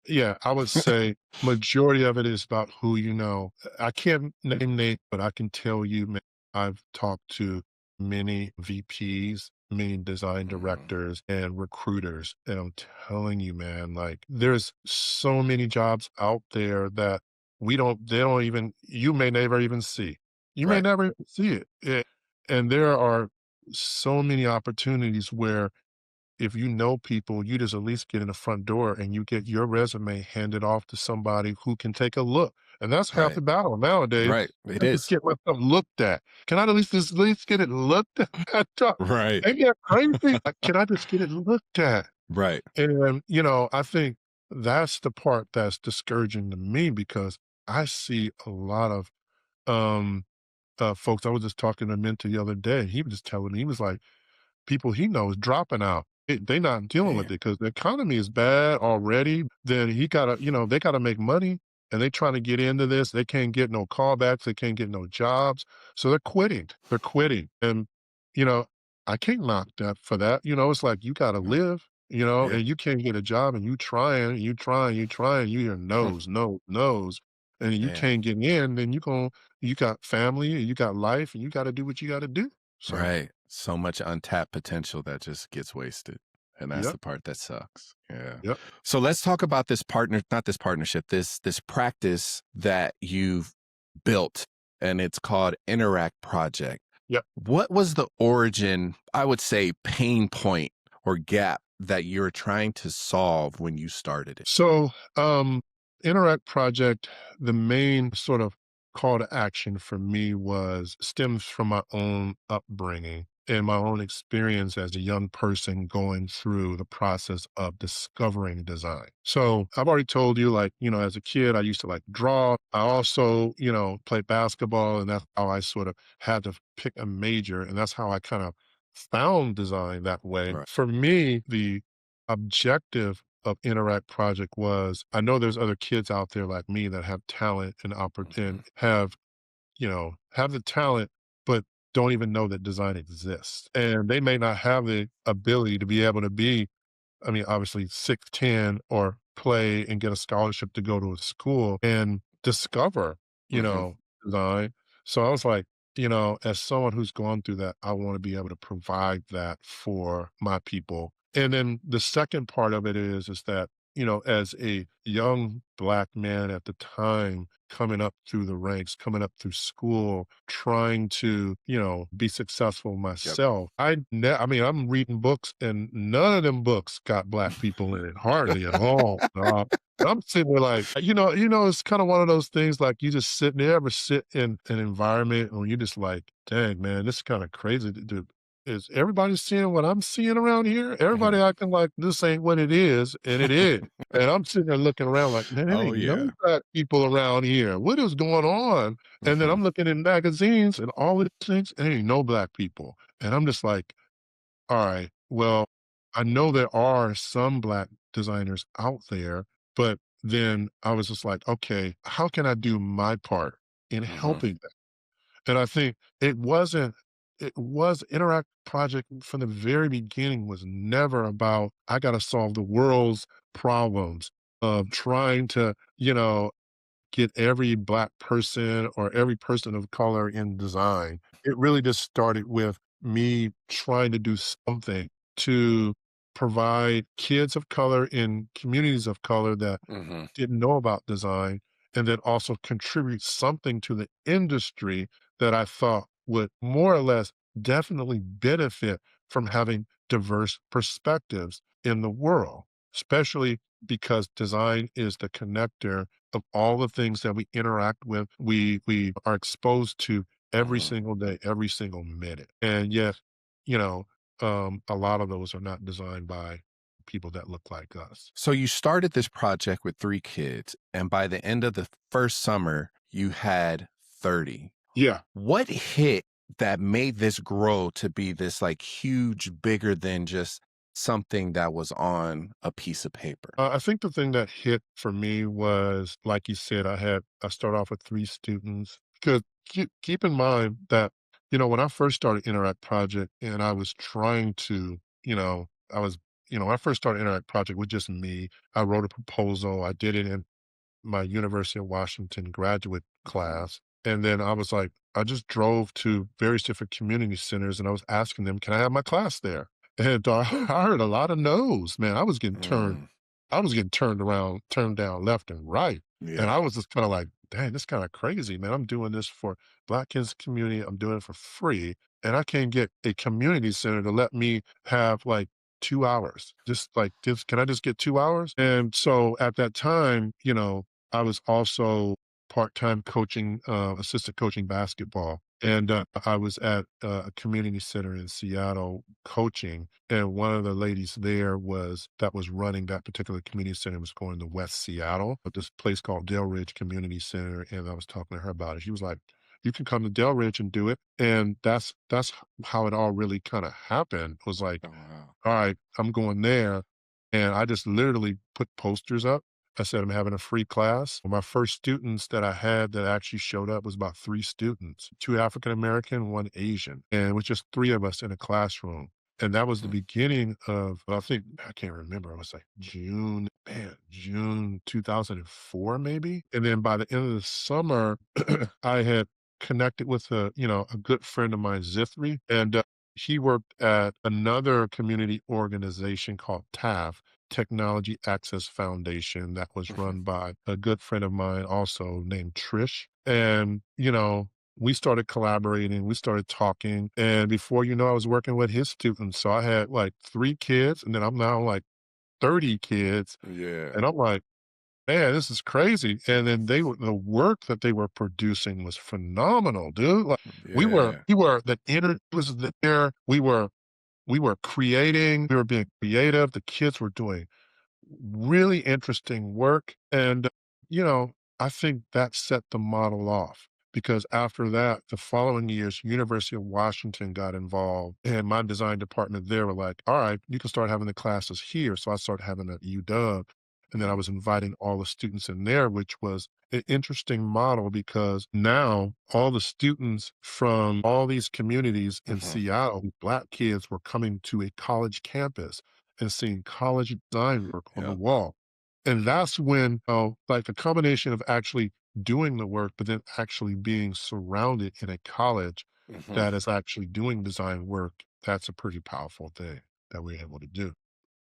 yeah, I would say majority of it is about who you know. I can't name names, but I can tell you, man, I've talked to many VPs, many design Mhm. directors and recruiters, and I'm telling you, man, like there's so many jobs out there that they don't even you may never even see. You may Right. never even see it. And there are so many opportunities where if you know people, you just at least get in the front door and you get your resume handed off to somebody who can take a look. And that's half Right. the battle nowadays. Right. It I just is. get myself looked at. Can I at least get it looked at? Right. Ain't that crazy? Like, can I just get it looked at? Right. And, I think that's the part that's discouraging to me because I see a lot of um folks. I was just talking to a mentor the other day. He was just telling me, he was like, people he knows dropping out. They not dealing with Man. it because the economy is bad already. Then he gotta, they gotta make money and they trying to get into this. They can't get no callbacks. They can't get no jobs. So they're quitting. They're quitting. And, you know, I can't knock that for that. It's like you gotta No. live. Yeah. and you can't get a job and you trying, you hear no's, no, no's, and you Man. can't get in, then you got family, and you got life, and you got to do what you got to do. So, Right. So much untapped potential that just gets wasted. And that's yep, the part that sucks. Yeah. yep. So let's talk about this partner, not this partnership, this practice that you've built, and it's called Inneract Project. Yep. What was the origin, I would say, pain point or gap that you're trying to solve when you started it? So, Interact Project, the main sort of call to action for me stems from my own upbringing and my own experience as a young person going through the process of discovering design. So I've already told you, like, as a kid, I used to like draw. I also, play basketball, and that's how I sort of had to pick a major. And that's how I kind of found design that way. Right. For me, the objective of Interact Project was, I know there's other kids out there like me that have talent and Mhm. have the talent, but don't even know that design exists. And they may not have the ability to be able to be, I mean, obviously 6'10" or play and get a scholarship to go to a school and discover, Mhm. design. So I was like, as someone who's gone through that, I want to be able to provide that for my people. And then the second part of it is that, as a young Black man at the time, coming up through the ranks, coming up through school, trying to, be successful Yep. myself. I mean, I'm reading books and none of them books got Black people in it, hardly at all. I'm sitting there like, it's kind of one of those things like you just sitting there, ever sit in an environment when you're just like, dang, man, this is kind of crazy to do. Is everybody seeing what I'm seeing around here? Everybody Mhm. acting like this ain't what it is, and it is. And I'm sitting there looking around like, man, there Oh, ain't no yeah. Black people around here. What is going on? And then Mhm. I'm looking in magazines and all these things, and there ain't no Black people. And I'm just like, all right, well, I know there are some Black designers out there, but then I was just like, okay, how can I do my part in Mhm. helping them? And I think it was Interact Project from the very beginning was never about, I got to solve the world's problems of trying to, get every Black person or every person of color in design. It really just started with me trying to do something to provide kids of color in communities of color that Mhm. didn't know about design, and then also contribute something to the industry that I thought would more or less definitely benefit from having diverse perspectives in the world, especially because design is the connector of all the things that we interact with, we are exposed to every Mhm. single day, every single minute. And yet, you know, a lot of those are not designed by people that look like us. So you started this project with 3 kids, and by the end of the first summer, you had 30. Yeah. What hit that made this grow to be this, like, huge, bigger than just something that was on a piece of paper? I think the thing that hit for me was, like you said, I started off with 3 students. Because keep in mind that, when I first started Interact Project and I was trying to, I was, when I first started Interact Project with just me, I wrote a proposal. I did it in my University of Washington graduate Mhm. class. And then I was like, I just drove to various different community centers and I was asking them, can I have my class there? And I heard a lot of no's, man. Mm. I was getting turned down left and right. And Yeah. I was just kind of like, dang, this kind of crazy, man. I'm doing this for Black kids community. I'm doing it for free. And I can't get a community center to let me have like 2 hours. Can I just get 2 hours? And so at that time, I was also part-time coaching, assistant coaching basketball. And I was at a community center in Seattle coaching. And one of the ladies there that was running that particular community center was going to West Seattle, at this place called Del Ridge Community Center. And I was talking to her about it. She was like, you can come to Del Ridge and do it. And that's how it all really kind of happened. It was like, Oh, wow. all right, I'm going there. And I just literally put posters up. I said, I'm having a free class. My first students that I had that actually showed up was about 3 students, 2 African American, 1 Asian. And it was just 3 of us in a classroom. And that was the Mhm. beginning of, I think, I can't remember. It was like June, man, June 2004, maybe. And then by the end of the summer, I had connected with a good friend of mine, Zithri, and he worked at another community organization called TAF, Technology Access Foundation, that was Mhm. run by a good friend of mine also named Trish. And, we started collaborating, we started talking. And before you know, I was working with his students. So I had like 3 kids, and then I'm now like 30 kids. Yeah. And I'm like, man, this is crazy. And then the work that they were producing was phenomenal, dude. Like Yeah. the inner was there. We were creating, we were being creative. The kids were doing really interesting work. And, you know, I think that set the model off because after that, the following years, University of Washington got involved and my design department there were like, all right, you can start having the classes here. So I started having at UW. And then I Mhm. was inviting all the students in there, which was an interesting model because now all the students from all these communities in Mhm. Seattle, Black kids were coming to a college campus and seeing college design work on the Yep. wall. And that's when, like a combination of actually doing the work, but then actually being surrounded in a college Mhm. that is actually doing design work. That's a pretty powerful thing that we're able to do.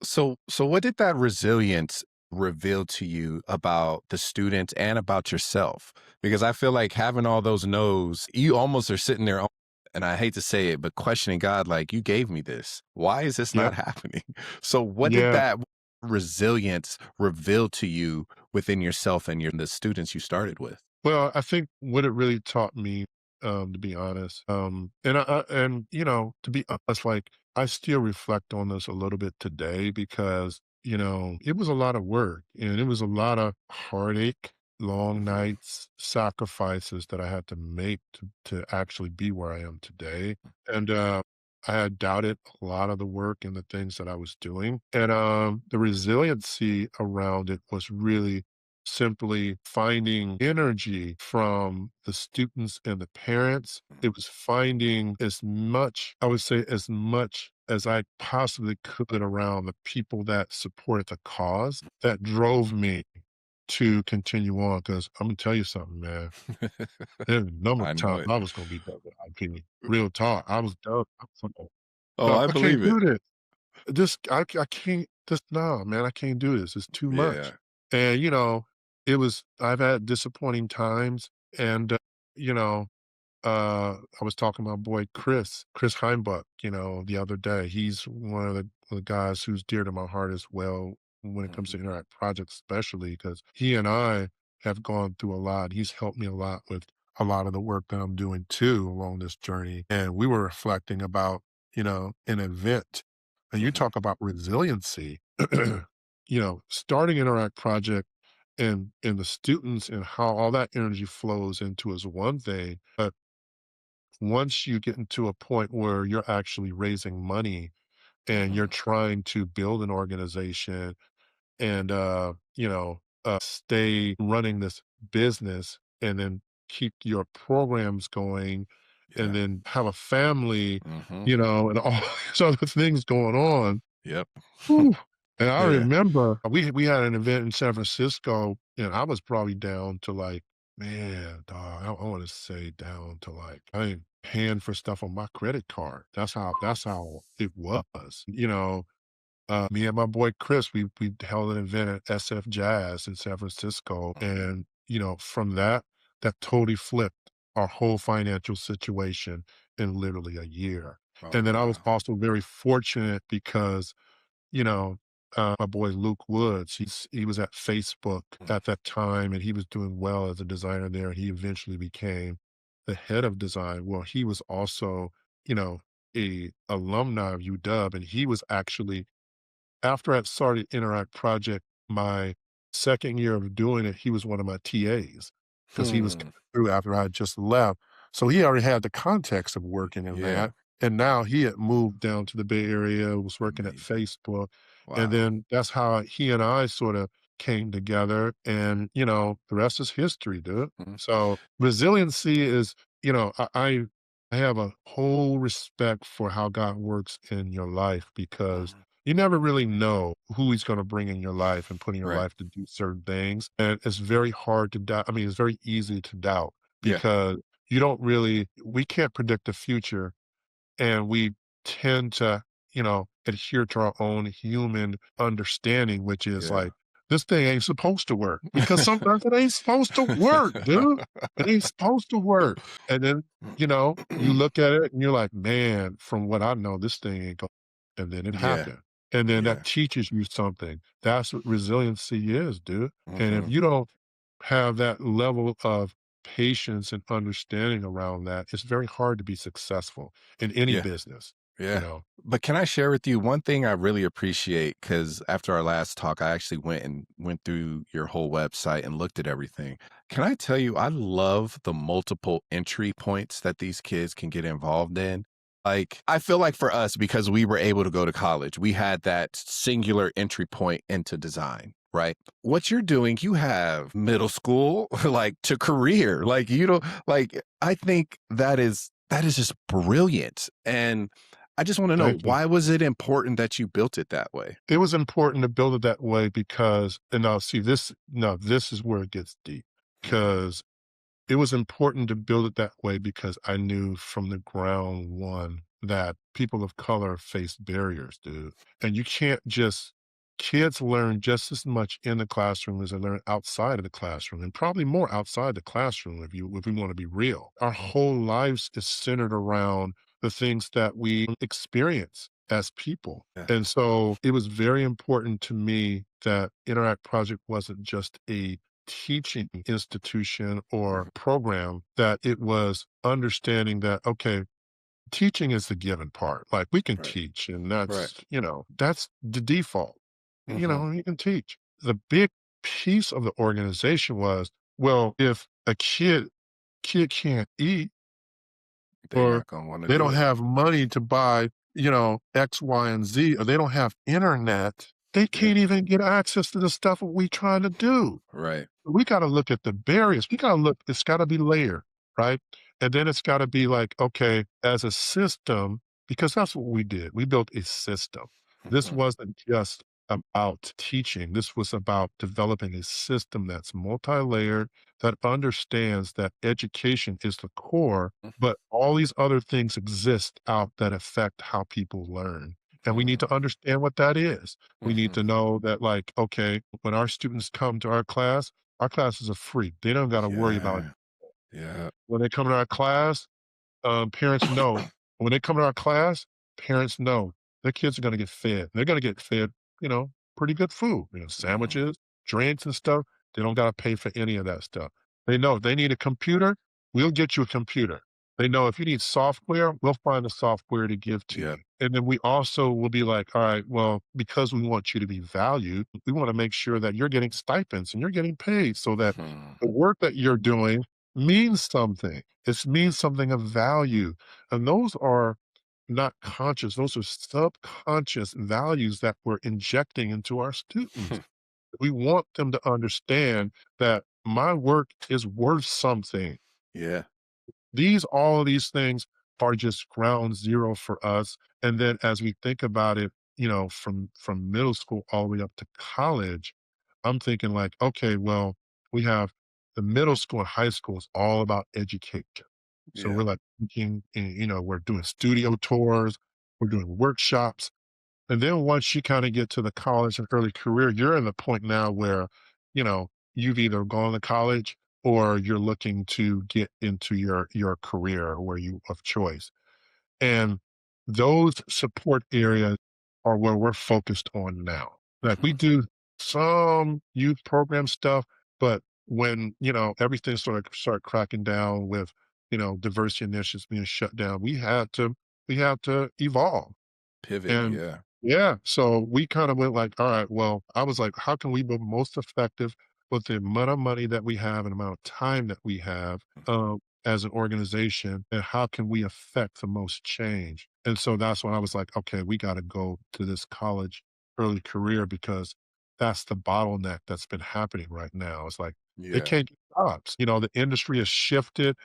So what did that resilience reveal to you about the students and about yourself? Because I feel like having all those no's, you almost are sitting there, and I hate to say it, but questioning God, like, you gave me this. Why is this Yep. not happening? So what did Yeah. that resilience reveal to you within yourself and the students you started with? Well, I think what it really taught me, to be honest, and to be honest, like I still reflect on this a little bit today because it was a lot of work and it was a lot of heartache, long Mhm. nights, sacrifices that I had to make to actually be where I am today, and I had doubted a lot of the work and the things that I was doing, and the resiliency around it was really simply finding energy from the students and the parents. It was finding as much, I would say, as much as I possibly could around the people that supported the cause that drove me to continue on. Cause I'm gonna tell you something, man. There's a number I of know times it. I was gonna be done with IP. Real talk. I was done. I was like, Oh, no, I I can't believe it. do this. I can't this nah, man, I can't do this. It's too much. Yeah. And, I've had disappointing times and, you know, I was talking to my boy Chris Heimbuck, the other day. He's one of the guys who's dear to my heart as well when it comes to Mhm. Interact Project, especially because he and I have gone through a lot. He's helped me a lot with a lot of the work that I'm doing too along this journey. And we were reflecting about, an event. And you Mhm. talk about resiliency, starting Interact Project and the students and how all that energy flows into is one thing. But once you get into a point where you're actually raising money and you're Mhm. trying to build an organization and stay running this business and then keep your programs going and Yeah. then have a family, Mhm. and all these other things going on. Yep. Whew. And I Yeah. remember we had an event in San Francisco, and I was probably down to like, man, dog, I want to say down to like I ain't paying for stuff on my credit card. That's how it was. Me and my boy Chris, we held an event at SF Jazz in San Francisco, Mhm. and from that totally flipped our whole financial situation in literally a year. Oh, And then I was wow. also very fortunate because you know, my boy Luke Woods, he was at Facebook Mm. at that time and he was doing well as a designer there. He eventually became the head of design. Well, he was also, you know, a alumni of UW and he was actually after I started Interact Project, my second year of doing it, he was one of my TAs because he was Hmm. coming through after I had just left. So he already had the context of working in Yeah. that. And now he had moved down to the Bay Area, was working at Amazing. Facebook. And Wow. then that's how he and I sort of came together. And, the rest is history, dude. Mhm. So resiliency is, I have a whole respect for how God works in your life because Mhm. you never really know who he's going to bring in your life and put in your Right. life to do certain things. And it's very hard to doubt. I mean, it's very easy to doubt Yeah. because we can't predict the future, and we tend to, adhere to our own human understanding, which is Yeah. like, this thing ain't supposed to work because sometimes it ain't supposed to work, dude. It ain't supposed to work. And then, you look at it and you're like, man, from what I know, this thing ain't going. And then it Yeah. happened. And then that Yeah. teaches you something. That's what resiliency is, dude. And if Mhm. you don't have that level of patience and understanding around that, it's very hard to be successful in any Yeah. business, you Yeah. know? But can I share with you one thing I really appreciate? Because after our last talk, I actually went through your whole website and looked at everything. Can I tell you, I love the multiple entry points that these kids can get involved in. Like, I feel like for us, because we were able to go to college, we had that singular entry point into design, right? What you're doing, you have middle school, like to career. Like, you don't like, I think that is just brilliant. And I just want to know, Thank you. why was it important that you built it that way? It was important to build it that way because, and now see this, now this is where it gets deep Mhm. because it was important to build it that way because I knew from the ground one that people of color face barriers, dude. And you can't just kids learn just as much in the classroom as they learn outside of the classroom, and probably more outside the classroom if we want to be real. Our whole lives is centered around the things that we experience as people. Yeah. And so it was very important to me that Interact Project wasn't just a teaching institution or Mhm. program, that it was understanding that, okay, teaching is the given part. Like we can Right. teach, and Right. that's the default. Mhm. You can teach. The big piece of the organization was, well, if a kid can't eat, They or not gonna wanna they do don't it. have money to buy, X, Y, and Z, or they don't have internet, they Yeah. can't even get access to the stuff that we trying to do. Right. We gotta look at the barriers. We gotta look, it's gotta be layered, right? And then it's gotta be like, okay, as a system, because that's what we did. We built a system. This Mhm. wasn't just about teaching. This was about developing a system that's multi-layered, that understands that education is the core, Mhm. but all these other things exist out that affect how people learn. And we need to Mm. understand what that is. We need Mhm. to know that, like, okay, when our students come to our classes are free. They don't got to worry about Yeah. Yeah. when they come to our class. Parents know when they come to our class, parents know their kids are going to get fed. They're going to get fed, pretty good food, Mhm. sandwiches, drinks, and stuff. They don't got to pay for any of that stuff. They know if they need a computer, we'll get you a computer. They know if you need software, we'll find the software to give to Yep. you. And then we also will be like, all right, well, because we want you to be valued, we want to make sure that you're getting stipends and you're getting paid so that Mhm. the work that you're doing means something. It means something of value. And those are not conscious, those are subconscious values that we're injecting into our students. We want them to understand that my work is worth something. Yeah. All of these things are just ground zero for us. And then as we think about it, from middle school all the way up to college, I'm thinking like, okay, well, we have the middle school and high school is all about education. So Yeah. we're like thinking, we're doing studio tours, we're doing workshops. And then once you kind of get to the college and early career, you're in the point now where, you've either gone to college or you're looking to get into your career where you of choice. And those support areas are where we're focused on now. Like we Mhm. do some youth program stuff, but when, everything start cracking down with, diversity initiatives being shut down, we had to evolve. Pivot. And Yeah. yeah, so we kind of went like, all right, well, I was like, how can we be most effective with the amount of money that we have and amount of time that we have as an organization? And how can we affect the most change? And so that's when I was like, okay, we got to go to this college early career because that's the bottleneck that's been happening right now. It's like they Yeah. can't get jobs. The industry has shifted,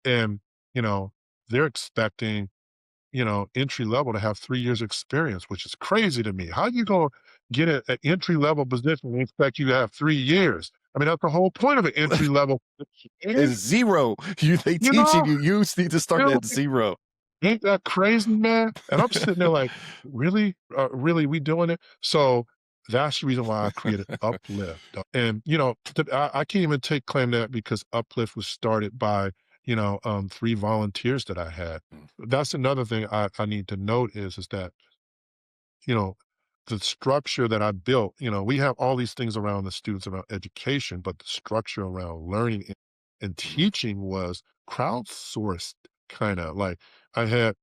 and, you know, they're expecting, entry level to have 3 years experience, which is crazy to me. How you gonna get an entry level position and expect you to have 3 years? I mean, that's the whole point of an entry level It's position, zero. They you teaching know? you. You need to start Really? at zero. Ain't that crazy, man? And I'm sitting there like, really? Really, we doing it? So that's the reason why I created Uplift. And, I can't even take claim to that because Uplift was started by, 3 volunteers that I had. Mm, That's another thing I need to note is that, you know, the structure that I built, we have all these things around the students around education, but the structure around learning and mm, teaching was crowdsourced, kind of like I had,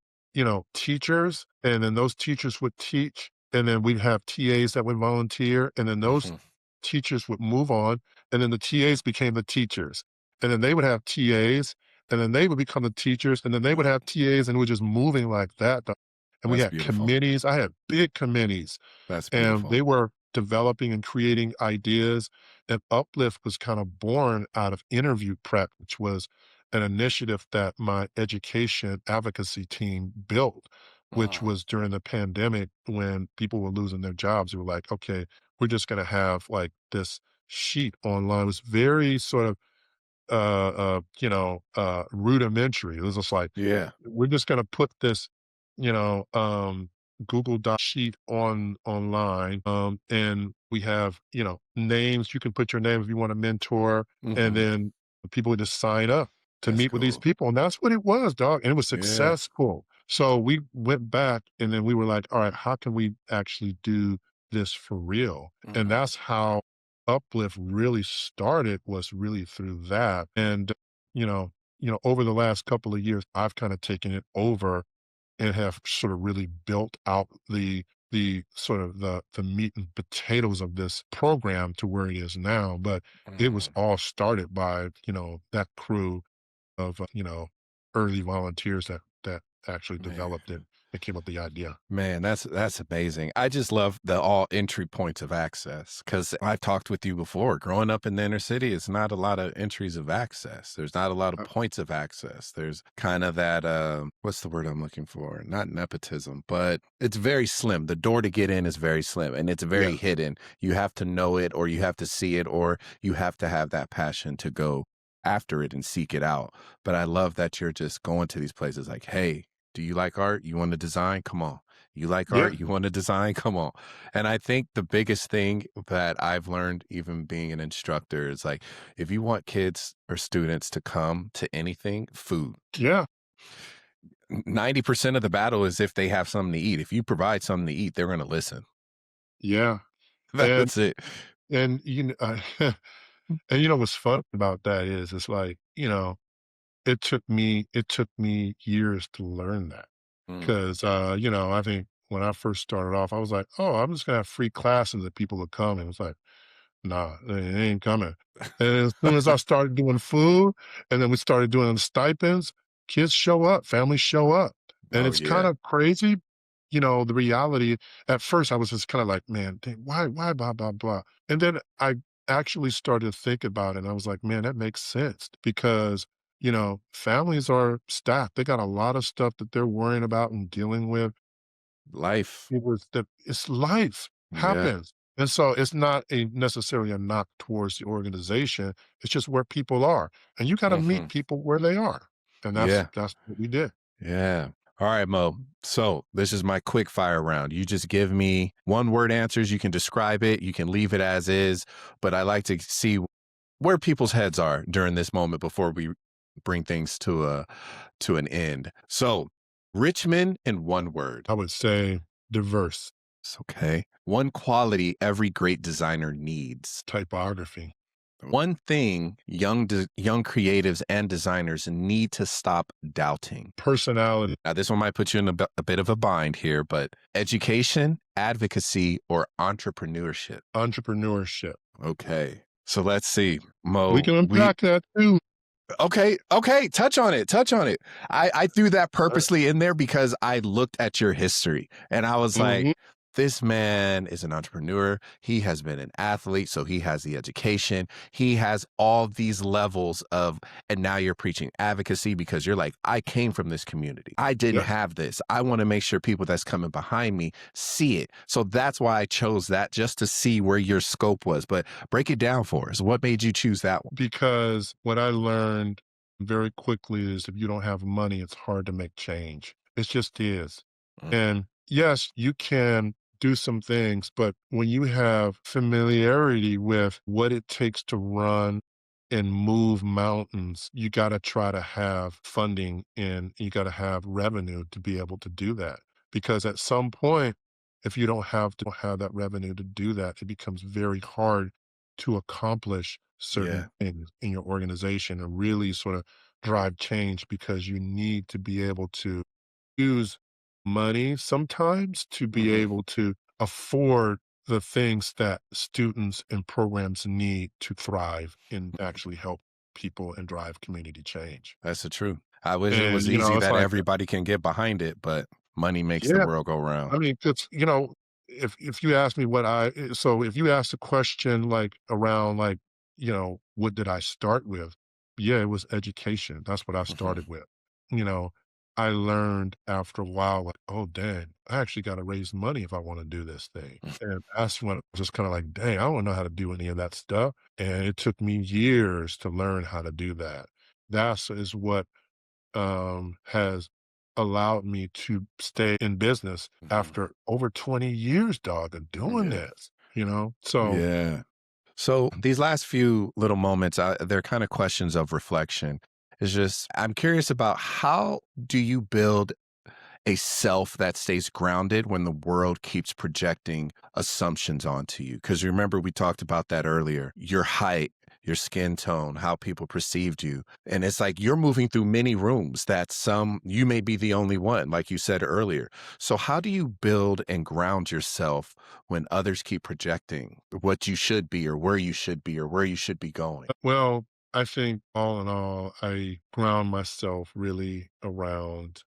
teachers, and then those teachers would teach, and then we'd have TAs that would volunteer, and then those mhm. teachers would move on, and then the TAs became the teachers, and then they would have TAs, and then they would become the teachers, and then they would have TAs, and we're just moving like that. And we That's had beautiful. committees. I had big committees, That's and beautiful. they were developing and creating ideas. And Uplift was kind of born out of interview prep, which was an initiative that my education advocacy team built, which Mm, was during the pandemic when people were losing their jobs. They were like, okay, we're just going to have like this sheet online. It was very sort of rudimentary. It was just like, yeah. we're just gonna put this, Google Doc sheet online, and we have, names. You can put your name if you want a mentor, and Hmm. then people would just sign up to That's meet with these cool. people, and that's what it was, dog, and it was Yeah. successful. So we went back, and then we were like, all right, how can we actually do this for real? And Hmm. that's how Uplift really started, was really through that. And, over the last couple of years, I've kind of taken it over and have sort of really built out the sort of the meat and potatoes of this program to where it is now. But it was Hmm. all started by, that crew of, early volunteers that actually Man. developed it and came up with the idea. Man, that's amazing. I just love the all entry points of access because I've talked with you before. Growing up in the inner city, it's not a lot of entries of access. There's not a lot of Uh, points of access. There's kind of that what's the word I'm looking for? Not nepotism, but it's very slim. The door to get in is very slim and it's very yeah. hidden. You have to know it or you have to see it or you have to have that passion to go after it and seek it out. But I love that you're just going to these places like, hey, do you like art? You want to design? Come on. You like Yeah. art? You want to design? Come on. And I think the biggest thing that I've learned, even being an instructor, is like if you want kids or students to come to anything, food. Yeah. 90% of the battle is if they have something to eat. If you provide something to eat, they're going to listen. Yeah. And That's it. and and what's fun about that is it's like, it took me years to learn that. Mm. 'Cause, I think when I first started off, I was like, "Oh, I'm just gonna have free classes that people will come," and it's like, "Nah, they ain't coming." And as soon as I started doing food, and then we started doing the stipends, kids show up, families show up, and Oh, it's yeah. kinda crazy, the reality. At first, I was just kinda like, "Man, dang, why blah, blah, blah?" And then I actually started to think about it, and I was like, "Man, that makes sense," because, families are stacked. They got a lot of stuff that they're worrying about and dealing with. Life. It's life Yeah. happens. And so it's not necessarily a knock towards the organization. It's just where people are. And you got to meet Hmm. people where they are. And that's Yeah. that's what we did. Yeah. All right, Mo. So this is my quick fire round. You just give me one word answers. You can describe it. You can leave it as is. But I like to see where people's heads are during this moment before we bring things to an end. So Richmond in one word. I would say diverse It's okay. One quality every great designer needs. typography, One thing young creatives and designers need to stop doubting. personality, Now, this one might put you in a bit of a bind here, but education, advocacy, or entrepreneurship. entrepreneurship. Okay. So let's see. We Mo, can unpack that too. okay, touch on it. Touch on it. I threw that Uh, purposely in there because I looked at your history and I was like, mhm. this man is an entrepreneur. He has been an athlete, so he has the education. He has all these levels of, and now you're preaching advocacy because you're like, I came from this community. I didn't Yes. have this. I want to make sure people that's coming behind me see it. So that's why I chose that just to see where your scope was. But break it down for us. What made you choose that one? Because what I learned very quickly is if you don't have money, it's hard to make change. It just is. Mhm. And yes, you can do some things, but when you have familiarity with what it takes to run and move mountains, you got to try to have funding and you got to have revenue to be able to do that. Because at some point, if you don't have that revenue to do that, it becomes very hard to accomplish certain Yeah. things in your organization and really sort of drive change because you need to be able to use money sometimes to be Hmm. able to afford the things that students and programs need to thrive and actually help people and drive community change. That's the truth. I wish it And, was easy it's that like, everybody can get behind it, but money makes the yeah, world go round. I mean, it's if you ask me so if you ask a question like around like, what did I start with? Yeah, it was education. That's what I Mhm. started with. You know, I learned after a while, like, oh dang, I actually got to raise money if I want to do this thing. And that's when I was just kind of like, dang, I don't know how to do any of that stuff. And it took me years to learn how to do that. That's is what has allowed me to stay in business Mhm. after over 20 years, dog, of doing Yeah. this, So, Yeah. So these last few little moments, they're kind of questions of reflection. It's just, I'm curious about how do you build a self that stays grounded when the world keeps projecting assumptions onto you? Because remember, we talked about that earlier, your height, your skin tone, how people perceived you. And it's like you're moving through many rooms that you may be the only one, like you said earlier. So, how do you build and ground yourself when others keep projecting what you should be or where you should be or where you should be going? well, I think all in all, I ground myself really around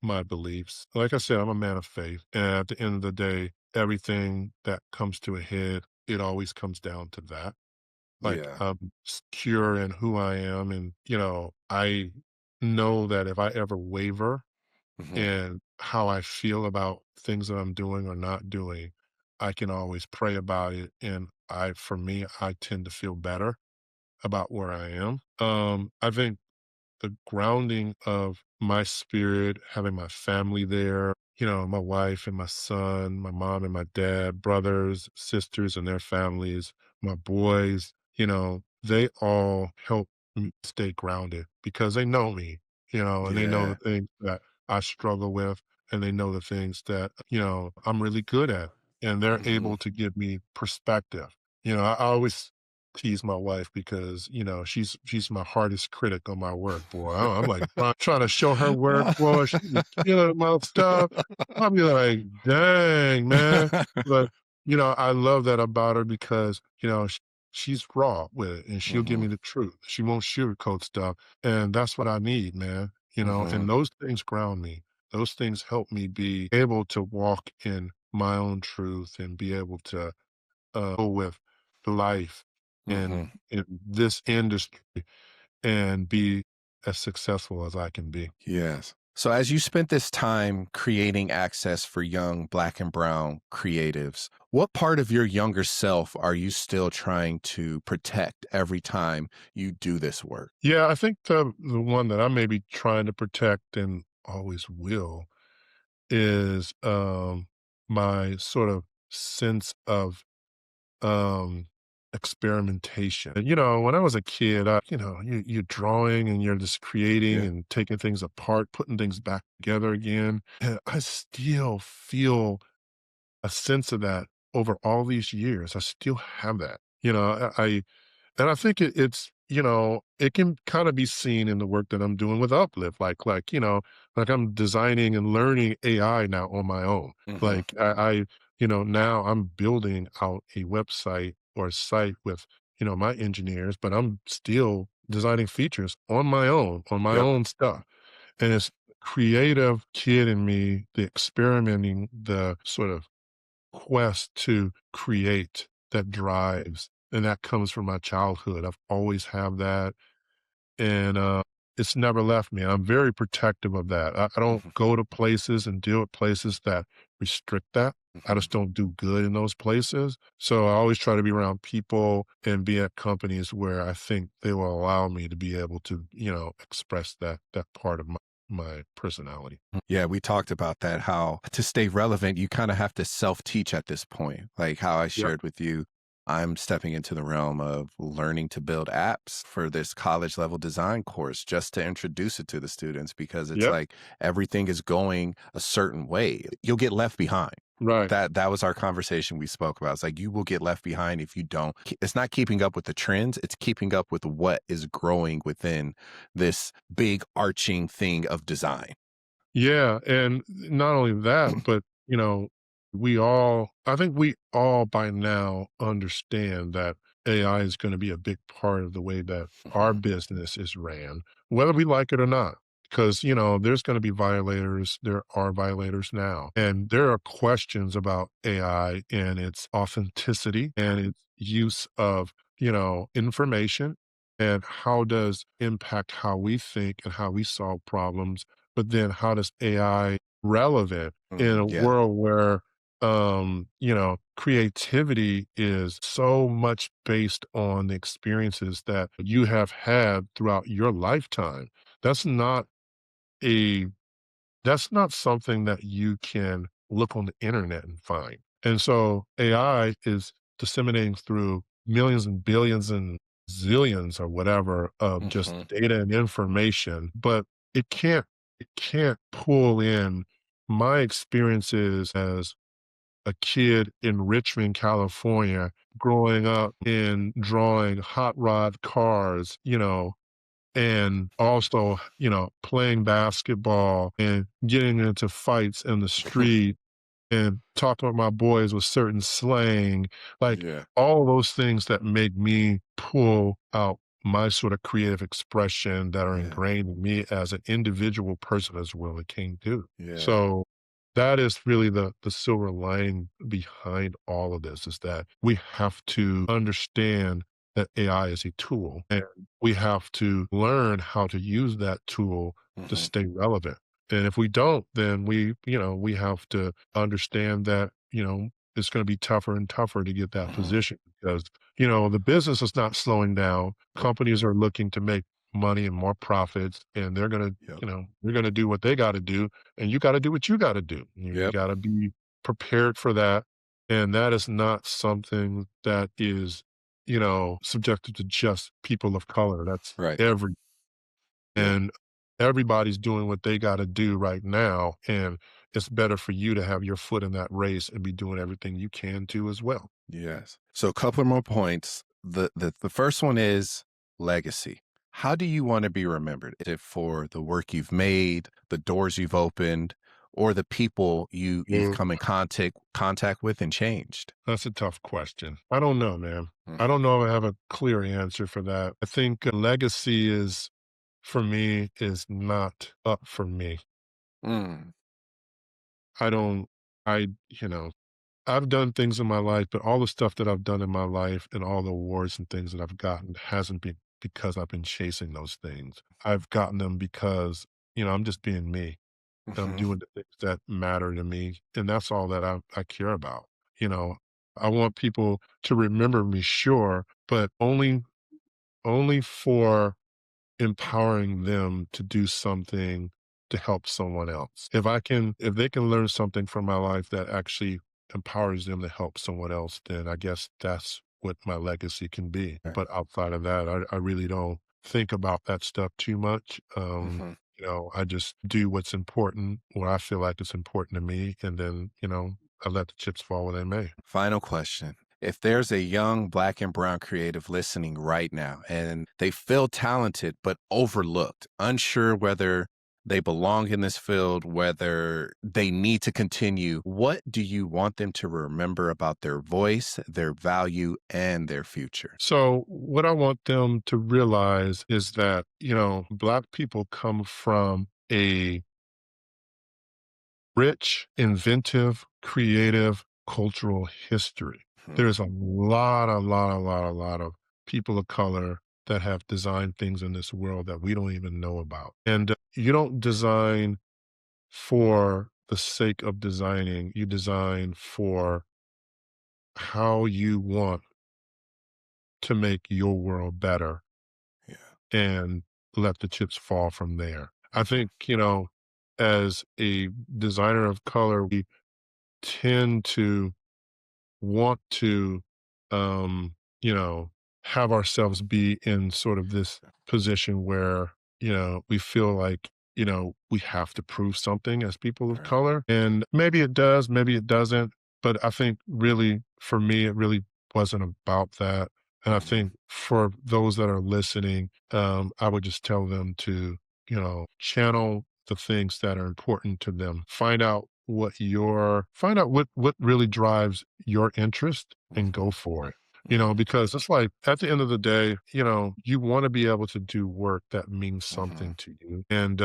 my beliefs. Like I said, I'm a man of faith. And at the end of the day, everything that comes to a head, it always comes down to that. Like, Yeah. I'm secure in who I am. And, I know that if I ever waver, Hmm. and how I feel about things that I'm doing or not doing, I can always pray about it. And for me, I tend to feel better about where I am. I think the grounding of my spirit, having my family there, my wife and my son, my mom and my dad, brothers, sisters and their families, my boys, they all help me stay grounded because they know me, and they know the Yeah. things that I struggle with and they know the things that, I'm really good at. And they're Hmm. able to give me perspective. I always tease my wife because, she's my hardest critic on my work, boy. I'm like trying to show her work, boy. She be killing my stuff. I'll be like, dang, man. But, I love that about her because, she's raw with it and she'll give Hmm. me the truth. She won't sugarcoat stuff. And that's what I need, man. And Hmm. those things ground me. Those things help me be able to walk in my own truth and be able to go with life Hmm. in this industry and be as successful as I can be. Yes. So, as you spent this time creating access for young Black and Brown creatives, what part of your younger self are you still trying to protect every time you do this work? Yeah, I think the one that I may be trying to protect and always will is my sort of sense of um experimentation. And, when I was a kid, you're drawing and you're just creating Yeah. and taking things apart, putting things back together again. And I still feel a sense of that over all these years. I still have that. And I think it can kind of be seen in the work that I'm doing with Uplift. Like I'm designing and learning AI now on my own. Hmm. Like now I'm building out a website or a site with, my engineers, but I'm still designing features on my Yep. own stuff. And it's creative kid in me, the experimenting, the sort of quest to create that drives, and that comes from my childhood. I've always have that, and it's never left me. I'm very protective of that. I don't Mhm, go to places and deal with places that restrict that. I mhm. just don't do good in those places. So I always try to be around people and be at companies where I think they will allow me to be able to, express that part of my personality. Yeah, we talked about that, how to stay relevant, you kind of have to self teach at this point. Like how I Yep. shared with you, I'm stepping into the realm of learning to build apps for this college level design course just to introduce it to the students because it's Yep. like everything is going a certain way. You'll get left behind. Right. That was our conversation we spoke about. It's like you will get left behind if you don't. It's not keeping up with the trends, it's keeping up with what is growing within this big arching thing of design. Yeah, and not only that, but, I think we all by now understand that AI is gonna be a big part of the way that our Mhm. business is ran, whether we like it or not. Because, there's gonna be violators. There are violators now. And there are questions about AI and its authenticity and its use of, information and how does impact how we think and how we solve problems, but then how does AI relevant in a Yeah. world where creativity is so much based on the experiences that you have had throughout your lifetime. That's not a that's not something that you can look on the internet and find. And so AI is disseminating through millions and billions and zillions or whatever of just Mhm. data and information, but it can't it can't pull in my experiences as a kid in Richmond, California, growing up in drawing hot rod cars, and also, playing basketball and getting into fights in the street and talking with my boys with certain slang, like Yeah. all those things that make me pull out my sort of creative expression that are Yeah. ingrained in me as an individual person as well as King do. Yeah. So that is really the silver lining behind all of this is that we have to understand that AI is a tool and we have to learn how to use that tool to Mhm. stay relevant. And if we don't, then we have to understand that, it's going to be tougher and tougher to get that Mhm. position because, the business is not slowing down. Nope. Companies are looking to make money and more profits, and Yep. they're going to do what they got to do, and you got to do what you got to do. You Yep. got to be prepared for that. And that is not something that is, subjected to just people of color. That's Right. every Yep. and everybody's doing what they gotta do right now, and it's better for you to have your foot in that race and be doing everything you can to as well. Yes. So a couple more points. The first one is legacy. How do you want to be remembered? Is it for the work you've made, the doors you've opened, or the people you've Mm, come in contact with and changed? that's a tough question. I don't know, man. I Mhm. don't know if I have a clear answer for that. I think a legacy is for me, is not up for me. Mm. I don't I you know, I've done things in my life, but all the stuff that I've done in my life and all the awards and things that I've gotten hasn't been because I've been chasing those things. I've gotten them because, I'm just being me. And I'm Mhm. doing the things that matter to me. And that's all that I care about. You know, I want people to remember me, sure, but only for empowering them to do something to help someone else. If they can learn something from my life that actually empowers them to help someone else, then I guess that's what my legacy can be. Right. But outside of that, I really don't think about that stuff too much. Mhm. I just do what's important, what I feel like is important to me, and then, I let the chips fall where they may. Final question. If there's a young black and brown creative listening right now and they feel talented but overlooked, unsure whether they belong in this field, whether they need to continue, what do you want them to remember about their voice, their value, and their future? So, what I want them to realize is that, Black people come from a rich, inventive, creative, cultural history. Mhm. There's a lot of people of color that have designed things in this world that we don't even know about. And you don't design for the sake of designing, you design for how you want to make your world better Yeah. and let the chips fall from there. I Mhm. think, as a designer of color, we tend to want to, um, you know, have ourselves be in sort of this position where, we feel like, we have to prove something as people of Right. color. And maybe it does, maybe it doesn't. But I think really for me, it really wasn't about that. And I Mhm. think for those that are listening, I would just tell them to, channel the things that are important to them. Find out what really drives your interest and Mhm. go for it. Mhm. Because it's like at the end of the day, you want to be able to do work that means Mhm. something to you. And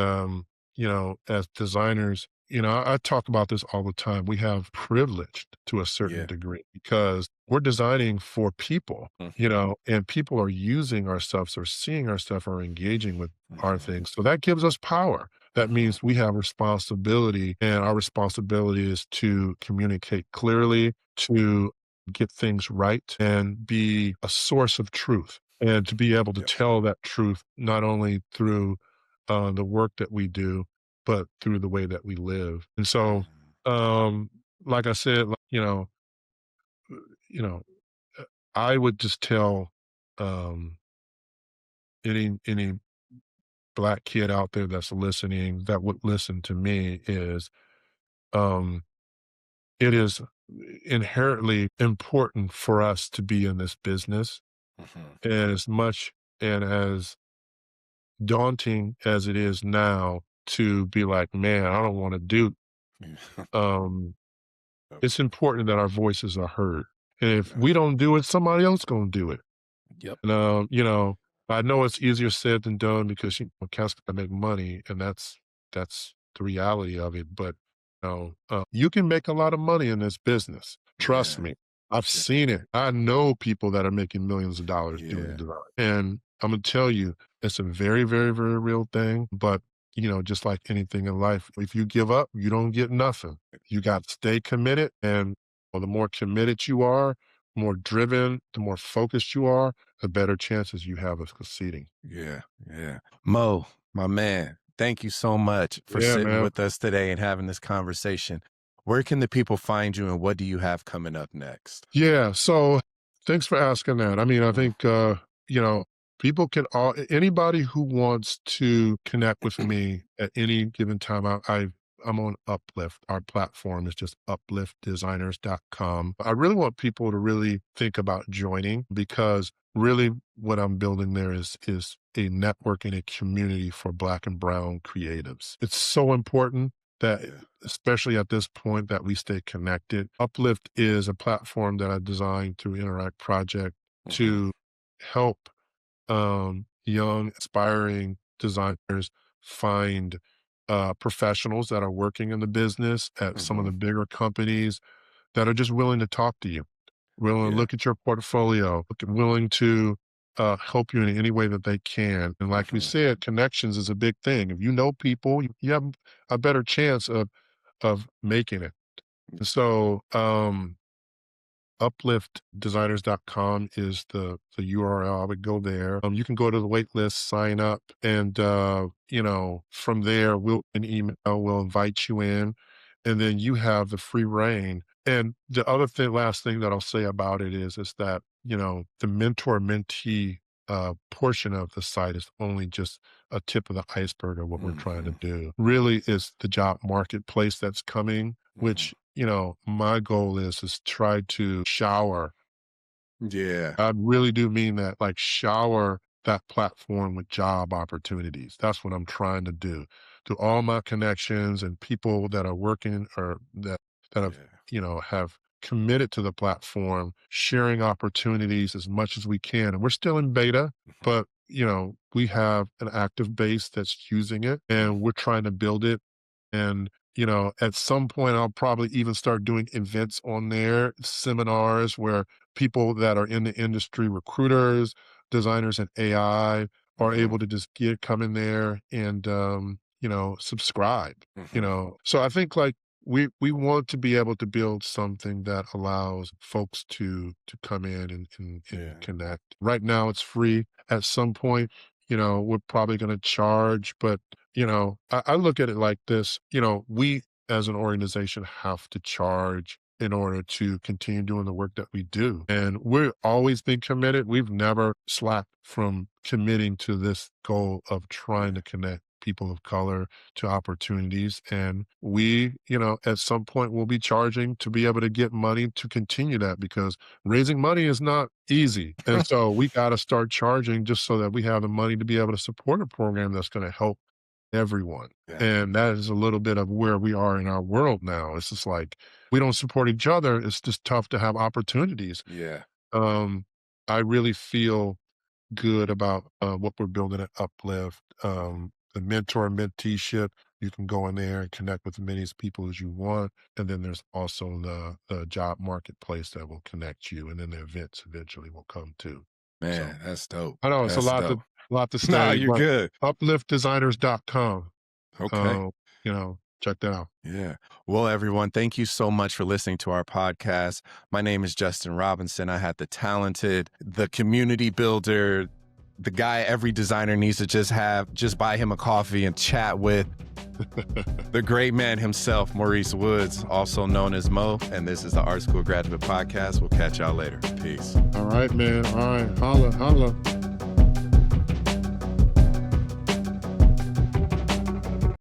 as designers, I talk about this all the time. We have privileged to a certain Yeah. degree because we're designing for people, Mhm. and people are using our stuff or seeing our stuff or engaging with our Mhm. things. So that gives us power. That Mhm. means we have responsibility, and our responsibility is to communicate clearly, to get things right, and be a source of truth, and to be able to Yep. tell that truth not only through the work that we do, but through the way that we live. And so, Mhm. um, like I said, you know, uh, I would just tell um, any black kid out there that's listening that would listen to me is um, it is inherently important for us to be in this business. Mhm. And as much and as daunting as it is now to be like, man, I don't want to do, Yeah. um, Yep. it's important that our voices are heard. And if we Yes. don't do it, somebody else gonna do it. Yep. And, I know it's easier said than done because cats gotta make money, and that's the reality of it. But you can make a lot of money in this business. Trust Yeah. me, I've Yeah. seen it. I know people that are making millions of dollars doing Yeah. design, and I'm gonna tell you, it's a very, very, very real thing. But just like anything in life, if you give up, you don't get nothing. You got to stay committed, and the more committed you are, more driven, the more focused you are, the better chances you have of succeeding. Yeah. Yeah. Mo, my man, thank you so much for Yeah, sitting man. with us today and having this conversation. Where can the people find you and what do you have coming up next? Yeah. So thanks for asking that. I mean, I Mhm. think, people can anybody who wants to connect with me at any given time. I'm on Uplift. Our platform is just upliftdesigners.com. I really want people to really think about joining because really what I'm building there is a network and a community for Black and brown creatives. It's so important that Yeah. especially at this point that we stay connected. Uplift is a platform that I designed through Inneract Project Mhm. to help young aspiring designers find professionals that are working in the business at some of the Mhm. bigger companies that are just willing to talk to you, willing to Yeah. look at your portfolio, willing to help you in any way that they can. And like we Mhm. said, connections is a big thing. If you know people, you have a better chance of making it. And so, upliftdesigners.com is the URL. I would go there. You can go to the wait list, sign up, and from there an email will invite you in, and then you have the free reign. And the other thing, last thing that I'll say about it is that the mentor mentee portion of the site is only just a tip of the iceberg of what we're trying to Mhm. do. Really, is the job marketplace that's coming, Mhm. which my goal is try to shower. Yeah. I really do mean that, like shower that platform with job opportunities. That's what I'm trying to do. To all my connections and people that are working or that Yeah. have committed to the platform, sharing opportunities as much as we can. And we're still in beta, Mhm. but we have an active base that's using it Mhm. and we're trying to build it. And At some point, I'll probably even start doing events on there, seminars where people that are in the industry, recruiters, designers, and AI are Hmm. able to just come in there and, subscribe, Hmm. So I think like we want to be able to build something that allows folks to come in and Yeah. connect. Right now, it's free. At some point, we're probably going to charge, but I look at it like this, we as an organization have to charge in order to continue doing the work that we do. And we've always been committed. We've never slacked from committing to this goal of trying to connect people of color to opportunities. And we, at some point will be charging to be able to get money to continue that because raising money is not easy. And so we got to start charging just so that we have the money to be able to support a program that's going to help everyone. Yeah. And that is a little bit of where we are in our world now. It's just like we don't support each other. It's just tough to have opportunities. Yeah. Um, I really feel good about what we're building at Uplift. The mentor and menteeship, you can go in there and connect with as many as people as you want. And then there's also the job marketplace that will connect you. And then the events eventually will come too. So Man, that's dope. I know it's a That's lot to dope. Nah, say, you're but good. upliftdesigners.com. Okay. Check that out. Yeah. Well, everyone, thank you so much for listening to our podcast. My name is Justin Robinson. I had the talented, the community builder, the guy every designer needs to just buy him a coffee and chat with, the great man himself, Maurice Woods, also known as Mo. And this is the Art School Graduate Podcast. We'll catch y'all later. Peace. All right, man. All right. Holla, holla.